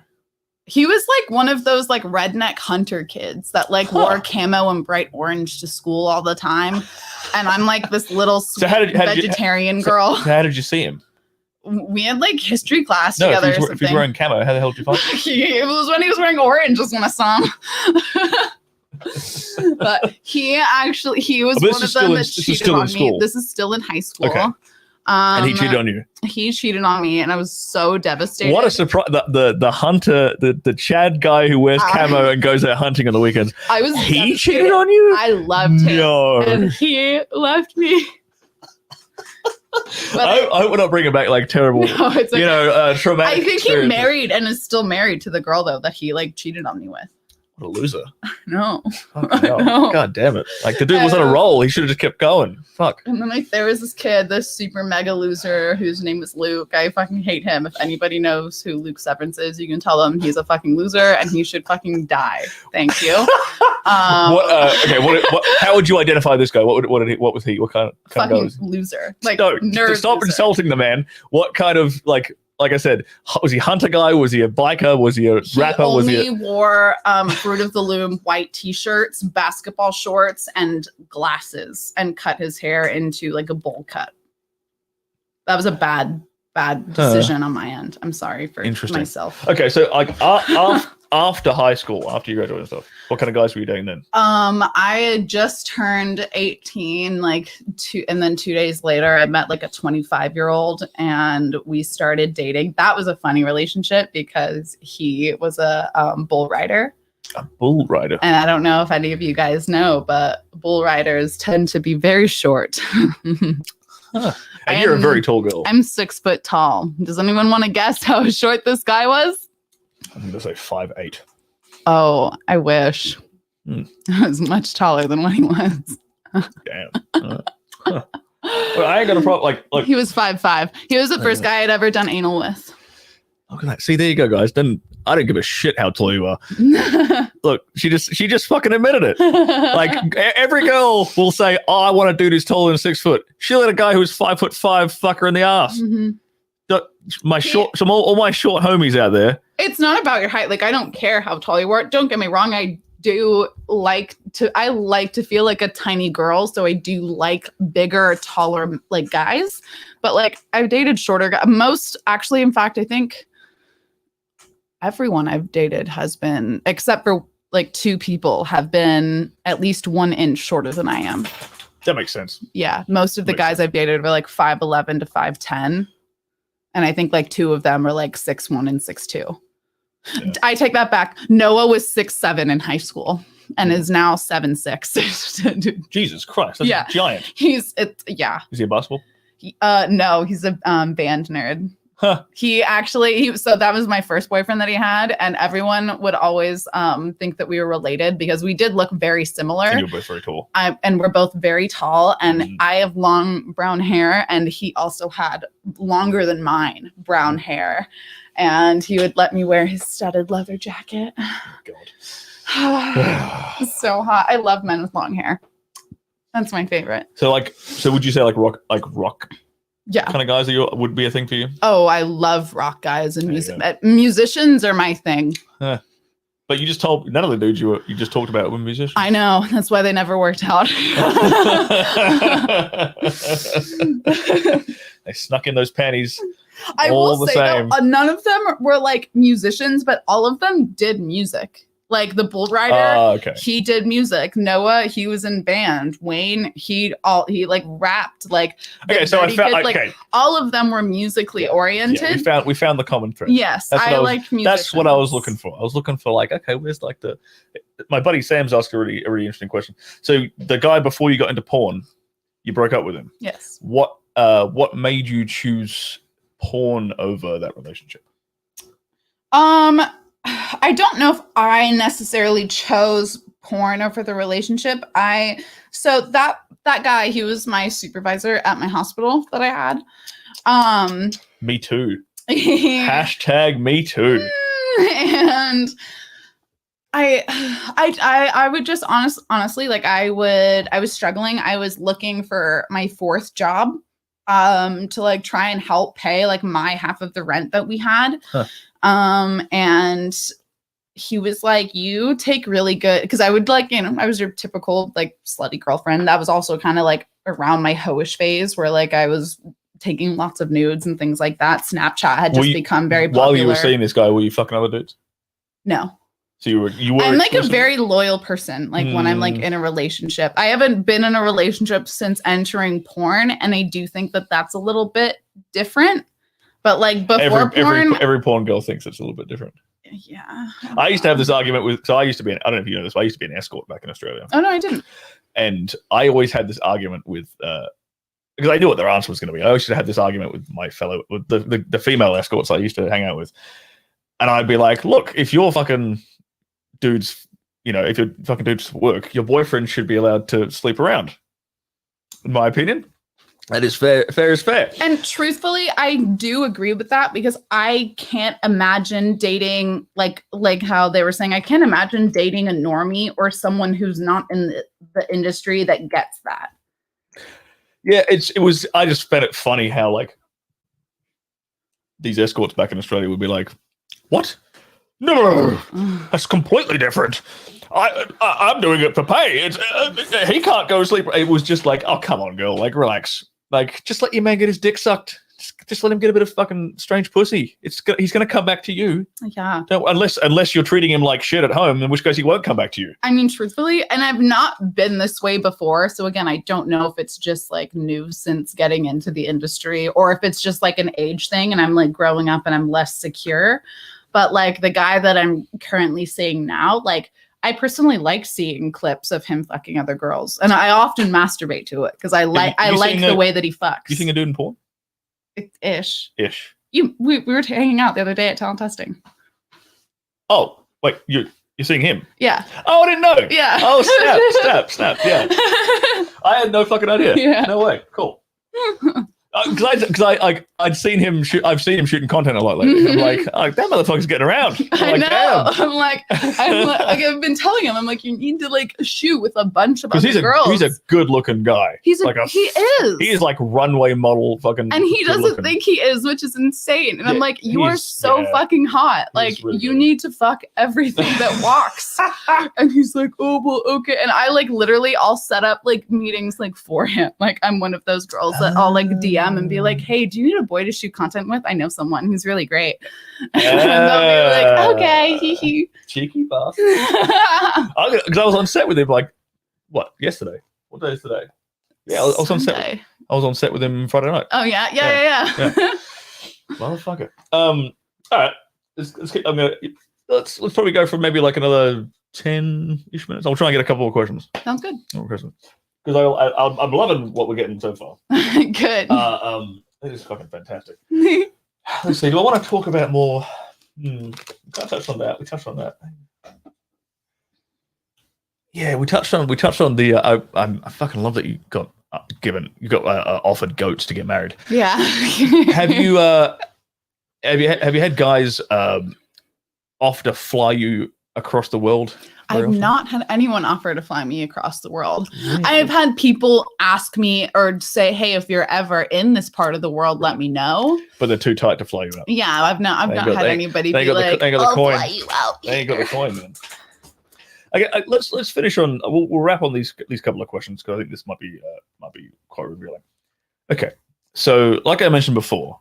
S2: He was like one of those like redneck hunter kids that like wore camo and bright orange to school all the time. And I'm like this little sweet vegetarian girl.
S1: So how did you see him?
S2: We had like history class together.
S1: If he's wearing camo, how the hell did you find him?
S2: It was when he was wearing orange was when I saw him. But he was one of them that cheated on me. This is still in high school.
S1: Okay. And he cheated on you.
S2: He cheated on me, and I was so devastated.
S1: What a surprise! The hunter, the Chad guy who wears camo and goes out hunting on the weekends. He cheated on you.
S2: I loved him.
S1: No,
S2: and he left me.
S1: I hope we're not bringing back like terrible, traumatic.
S2: I think he married and is still married to the girl though that he like cheated on me with.
S1: What a loser!
S2: No.
S1: No. God damn it! Like the dude was on a roll. He should have just kept going. Fuck.
S2: And then like there was this kid, this super mega loser whose name was Luke. I fucking hate him. If anybody knows who Luke Severance is, you can tell them he's a fucking loser and he should fucking die. Thank you.
S1: How would you identify this guy? What was he? What kind of guy was he?
S2: Loser? Like
S1: no,
S2: nerd.
S1: Stop
S2: loser.
S1: Insulting the man. What kind of like I said, was he a hunter guy? Was he a biker? Was he a rapper?
S2: He wore Fruit of the Loom white t-shirts, basketball shorts, and glasses, and cut his hair into like a bowl cut. That was a bad decision on my end. I'm sorry for myself.
S1: Okay, so like after high school, after you graduated and stuff, what kind of guys were you dating then?
S2: I had just turned 18, and then 2 days later, I met like a 25-year-old, and we started dating. That was a funny relationship because he was a bull rider.
S1: A bull rider.
S2: And I don't know if any of you guys know, but bull riders tend to be very short.
S1: And you're a very tall girl.
S2: I'm 6 foot tall. Does anyone want to guess how short this guy was?
S1: I'm going to say 5'8".
S2: Oh, I wish. I was much taller than what he was.
S1: Damn. Well, I ain't got a problem. Like
S2: he was 5'5". He was the first guy I'd ever done anal with.
S1: Look at that. See, there you go, guys. I didn't give a shit how tall you are. Look, she just fucking admitted it. Like every girl will say, "Oh, I want a dude who's taller than 6 foot." She let a guy who's 5'5" fuck her in the ass. Mm-hmm. All my short homies out there.
S2: It's not about your height. Like I don't care how tall you are. Don't get me wrong. I like to feel like a tiny girl, so I do like bigger, taller like guys. But like I've dated shorter guys. In fact, I think everyone I've dated has been, except for like 2 people, have been at least 1 inch shorter than I am.
S1: That makes sense.
S2: Yeah, most of the guys I've dated were like 5'11" to 5'10", and I think like 2 of them are like 6'1" and 6'2".
S1: Yeah.
S2: I take that back. Noah was 6'7" in high school and is now 7'6".
S1: Jesus Christ, that's
S2: Yeah.
S1: a giant.
S2: Is he
S1: a basketball?
S2: No, he's a band nerd.
S1: Huh.
S2: So that was my first boyfriend that he had, and everyone would always think that we were related because we did look very similar.
S1: And you're both very tall.
S2: And we're both very tall, and I have long brown hair, and he also had longer than mine brown hair, and he would let me wear his studded leather jacket.
S1: God.
S2: So hot. I love men with long hair. That's my favorite.
S1: So would you say rock
S2: Yeah.
S1: kind of guys would be a thing for you?
S2: Oh, I love rock guys and music. Musicians are my thing.
S1: But you just told none of the dudes you just talked about were musicians.
S2: I know. That's why they never worked out.
S1: They snuck in those panties.
S2: I
S1: all
S2: will
S1: the
S2: say
S1: same.
S2: though, none of them were like musicians, but all of them did music. Like the bull rider,
S1: Okay.
S2: he did music. Noah, he was in band. Wayne, he like rapped. Like
S1: Okay, so I found
S2: like all of them were musically oriented.
S1: Yeah, we found the common thread.
S2: Yes, I liked music.
S1: That's what I was looking for. I was looking for okay, where's my buddy Sam's asked a really interesting question. So the guy before you got into porn, you broke up with him.
S2: Yes.
S1: What made you choose porn over that relationship?
S2: I don't know if I necessarily chose porn over the relationship. So that guy, he was my supervisor at my hospital that I had.
S1: Me too. Hashtag me too.
S2: And I would just honestly, like I was struggling. I was looking for my fourth job to like try and help pay like my half of the rent that we had.
S1: Huh.
S2: And he was like, you take really good, because I would I was your typical like slutty girlfriend. That was also kind of like around my hoish phase where like I was taking lots of nudes and things like that. Snapchat had just become very popular.
S1: While you were seeing this guy, were you fucking other dudes?
S2: No.
S1: So you were
S2: I'm like a very loyal person. Like when I'm like in a relationship, I haven't been in a relationship since entering porn. And I do think that that's a little bit different. But like before porn,
S1: every porn girl thinks it's a little bit different.
S2: Yeah.
S1: I used to have this argument with, so I used to be, I don't know if you know this, but I used to be an escort back in Australia.
S2: Oh, no, I didn't.
S1: And I always had this argument with, because I knew what their answer was going to be. I always had this argument with with the female escorts I used to hang out with. And I'd be like, look, if you're fucking dudes, if you're fucking dudes for work, your boyfriend should be allowed to sleep around. In my opinion. That is fair. Fair is fair.
S2: And truthfully, I do agree with that because I can't imagine dating like how they were saying. I can't imagine dating a normie or someone who's not in the industry that gets that.
S1: Yeah, it was. I just found it funny how like these escorts back in Australia would be like, "What? No, that's completely different. I'm doing it for pay. He can't go to sleep." It was just like, "Oh, come on, girl, like relax." Like, just let your man get his dick sucked. Just let him get a bit of fucking strange pussy. He's gonna come back to you.
S2: Yeah.
S1: Unless you're treating him like shit at home, in which case he won't come back to you.
S2: I mean, truthfully, and I've not been this way before. So again, I don't know if it's just like new since getting into the industry, or if it's just like an age thing, and I'm like growing up and I'm less secure. But like the guy that I'm currently seeing now, like, I personally like seeing clips of him fucking other girls, and I often masturbate to it because I like the way that he fucks.
S1: You think a dude in porn?
S2: Ish.
S1: We
S2: were hanging out the other day at talent testing.
S1: Oh wait, you're seeing him?
S2: Yeah.
S1: Oh, I didn't know.
S2: Yeah.
S1: Oh, snap. Yeah. I had no fucking idea.
S2: Yeah.
S1: No way. Cool. Because I'd seen him shoot. I've seen him shooting content a lot lately. I'm like, oh, that motherfucker's getting around.
S2: I know.
S1: Damn.
S2: I've been telling him. I'm like, you need to like shoot with a bunch of other girls.
S1: He's a good-looking guy.
S2: He is.
S1: He is like runway model fucking.
S2: And he doesn't think he is, which is insane. And I'm like, you are so fucking hot. Like, really you need to fuck everything that walks. And he's like, oh well, okay. And I like literally, I'll set up like meetings like for him. Like I'm one of those girls that I'll like DM and be like, hey, do you need a boy to shoot content with? I know someone who's really great. And they'll be like, okay, hee.
S1: Cheeky bastard. Because I was on set with him like, what, yesterday? What day is today? Yeah, I was on set. I was on set with him Friday night.
S2: Oh yeah.
S1: Motherfucker. All right. Let's keep, let's probably go for maybe like another 10-ish minutes. I'll try and get a couple of questions.
S2: Sounds good.
S1: Because I'm loving what we're getting so far.
S2: Good.
S1: It is fucking fantastic. Let's see. Do I want to talk about more? We touched on that. Yeah, we touched on the. I fucking love that you got offered goats to get married.
S2: Yeah.
S1: Have you had guys offer to fly you across the world?
S2: I've not had anyone offer to fly me across the world. Really? I've had people ask me or say, "Hey, if you're ever in this part of the world, let me know." But
S1: they're too tight to fly you out.
S2: Yeah, I've not had anybody be like,
S1: they ain't got the coin.
S2: Fly you out.
S1: They ain't got the coin, man. Okay, let's finish on. We'll wrap on these couple of questions because I think this might be quite revealing. Okay, so like I mentioned before,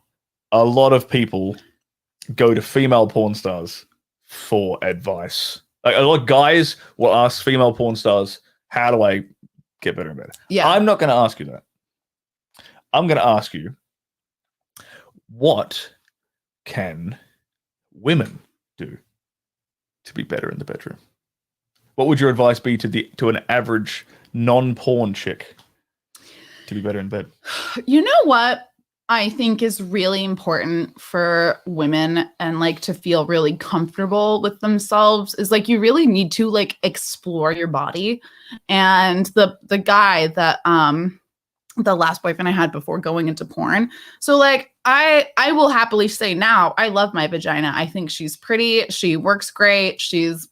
S1: a lot of people go to female porn stars for advice. Like a lot of guys will ask female porn stars, "How do I get better and better?"
S2: Yeah,
S1: I'm not going to ask you that. I'm going to ask you, what can women do to be better in the bedroom? What would your advice be to an average non-porn chick to be better in bed?
S2: You know what I think is really important for women and like to feel really comfortable with themselves is like you really need to like explore your body. And the guy that the last boyfriend I had before going into porn. So like I will happily say now I love my vagina. I think she's pretty. She works great. She's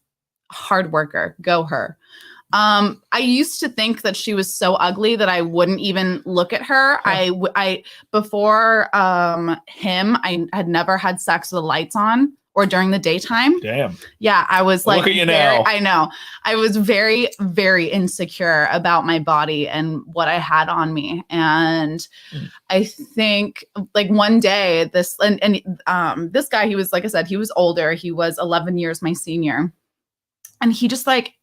S2: a hard worker. Go her. I used to think that she was so ugly that I wouldn't even look at her. I before him, I had never had sex with the lights on or during the daytime.
S1: Damn.
S2: Yeah, I was like,
S1: look at you now.
S2: I know. I was very, very insecure about my body and what I had on me. And I think like one day this guy, he was, like I said, he was older. He was 11 years my senior. And he just like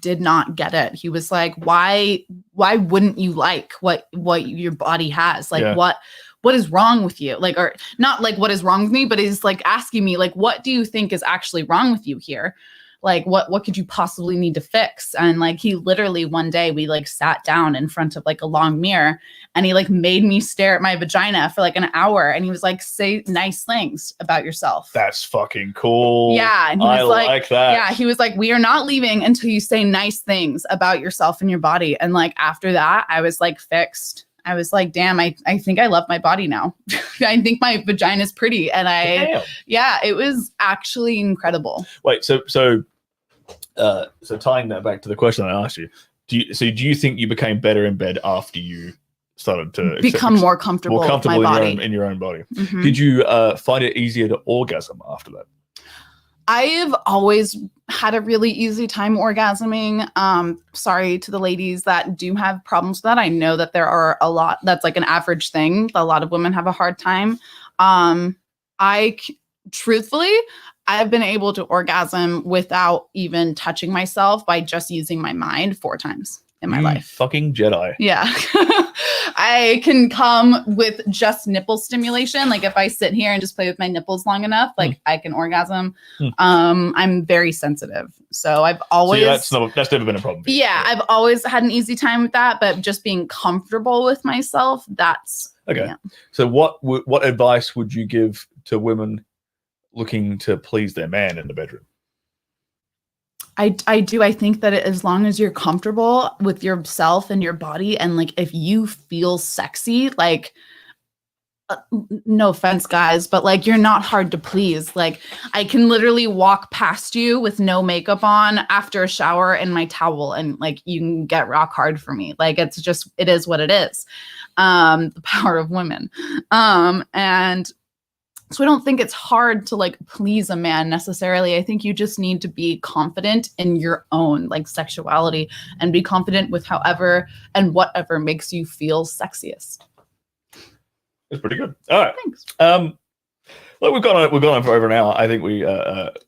S2: did not get it. He was like, why wouldn't you like what your body has? Like, what is wrong with you? Like, or not like what is wrong with me, but he's like asking me like, what do you think is actually wrong with you here? Like, what could you possibly need to fix? And like, he literally one day we like sat down in front of like a long mirror and he like made me stare at my vagina for like an hour. And he was like, say nice things about yourself.
S1: That's fucking cool.
S2: Yeah. And he was
S1: like that.
S2: Yeah. He was like, we are not leaving until you say nice things about yourself and your body. And like, after that, I was like fixed. I was like, damn, I think I love my body now. I think my vagina is pretty. And it was actually incredible.
S1: Wait, so tying that back to the question I asked you, do you think you became better in bed after you started to
S2: become more comfortable with my body?
S1: in your own body?
S2: Mm-hmm.
S1: Did you find it easier to orgasm after that?
S2: I've always had a really easy time orgasming. Sorry to the ladies that do have problems with that. I know that there are a lot, that's like an average thing. A lot of women have a hard time. Truthfully, I've been able to orgasm without even touching myself by just using my mind 4 times in my life.
S1: Fucking Jedi.
S2: Yeah. I can come with just nipple stimulation. Like if I sit here and just play with my nipples long enough, like I can orgasm. I'm very sensitive. So I've always...
S1: So that's never been a problem for you.
S2: Yeah, I've always had an easy time with that, but just being comfortable with myself, that's...
S1: Okay.
S2: Yeah.
S1: So what advice would you give to women looking to please their man in the bedroom?
S2: I do. I think that as long as you're comfortable with yourself and your body, and like if you feel sexy, like no offense, guys, but like you're not hard to please. Like I can literally walk past you with no makeup on after a shower in my towel, and like you can get rock hard for me. Like it is what it is. The power of women. And so I don't think it's hard to like please a man necessarily. I think you just need to be confident in your own like sexuality and be confident with however and whatever makes you feel sexiest.
S1: That's pretty good. All right.
S2: Thanks.
S1: Look, we've gone on for over an hour. I think we're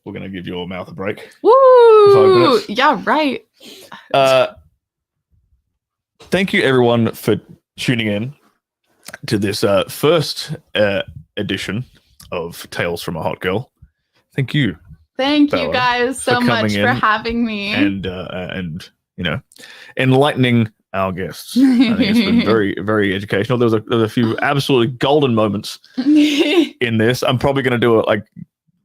S1: going to give your mouth a break.
S2: Woo! Yeah, right.
S1: Thank you everyone for tuning in to this first edition of Tales from a Hot Girl. Thank you.
S2: Thank
S1: Bella,
S2: you guys so
S1: for
S2: much
S1: coming
S2: for
S1: in
S2: having me.
S1: and you know, enlightening our guests. I think it's been very, very educational. There was a few absolutely golden moments in this. I'm probably going to do it like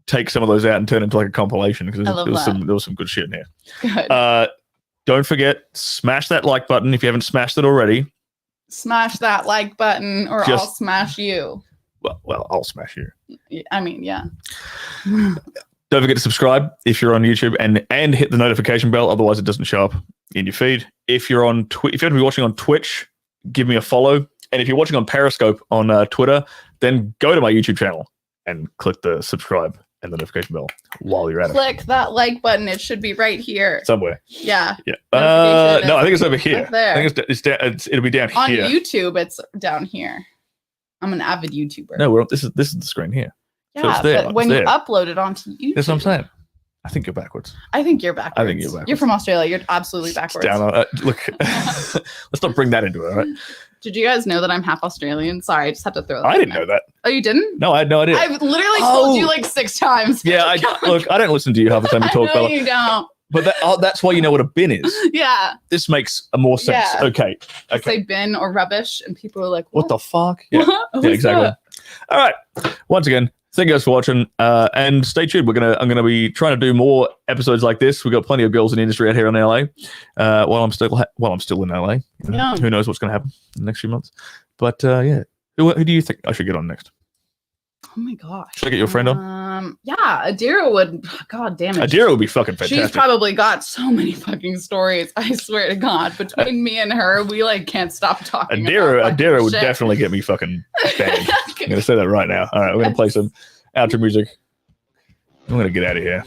S1: take some of those out and turn it into like a compilation because there was some good shit in here.
S2: Good.
S1: Don't forget, smash that like button if you haven't smashed it already.
S2: Smash that like button, or I'll smash you.
S1: Well, I'll smash you.
S2: I mean, yeah.
S1: Don't forget to subscribe if you're on YouTube and hit the notification bell. Otherwise, it doesn't show up in your feed. If you're on if you're going to be watching on Twitch, give me a follow. And if you're watching on Periscope on Twitter, then go to my YouTube channel and click the subscribe and the notification bell while you're at it.
S2: Click that like button. It should be right here.
S1: Somewhere.
S2: Yeah.
S1: Yeah. No, I think it's over here.
S2: Right there.
S1: I think it'll be down
S2: on
S1: here.
S2: On YouTube, it's down here. I'm an avid YouTuber.
S1: No, this is the screen here.
S2: Yeah,
S1: so it's there,
S2: but when you upload it onto YouTube.
S1: That's what I'm saying. I think you're backwards.
S2: I think you're backwards.
S1: I think you're backwards.
S2: You're from Australia. You're absolutely backwards.
S1: Look, let's not bring that into it, all right?
S2: Did you guys know that I'm half Australian? Sorry, I just had to throw that.
S1: I didn't know that.
S2: Oh, you didn't?
S1: No, I had no idea.
S2: I've literally told you like 6 times.
S1: Yeah, look, I don't listen to you half the time you talk, Bella.
S2: You don't.
S1: But that's why you know what a bin is.
S2: Yeah.
S1: This makes more sense.
S2: Yeah.
S1: Okay.
S2: Say bin or rubbish, and people are like,
S1: what the fuck? Yeah,
S2: yeah,
S1: exactly. That? All right. Once again, thank you guys for watching, and stay tuned. I'm gonna be trying to do more episodes like this. We've got plenty of girls in the industry out here in LA. While I'm still in LA, who knows what's gonna happen in the next few months? But yeah, who do you think I should get on next?
S2: Oh my gosh.
S1: Should I get your friend on?
S2: Yeah, Adira would. God damn it.
S1: Adira would be fucking fantastic.
S2: She's probably got so many fucking stories. I swear to God, between me and her, we like can't stop talking.
S1: Adira would definitely get me fucking banned. I'm gonna say that right now. All right, we're gonna play some outro music. I'm gonna get out of here.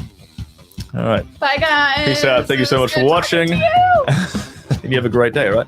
S1: All right.
S2: Bye guys.
S1: Peace out. Thank you so much for watching. And you have a great day, all right?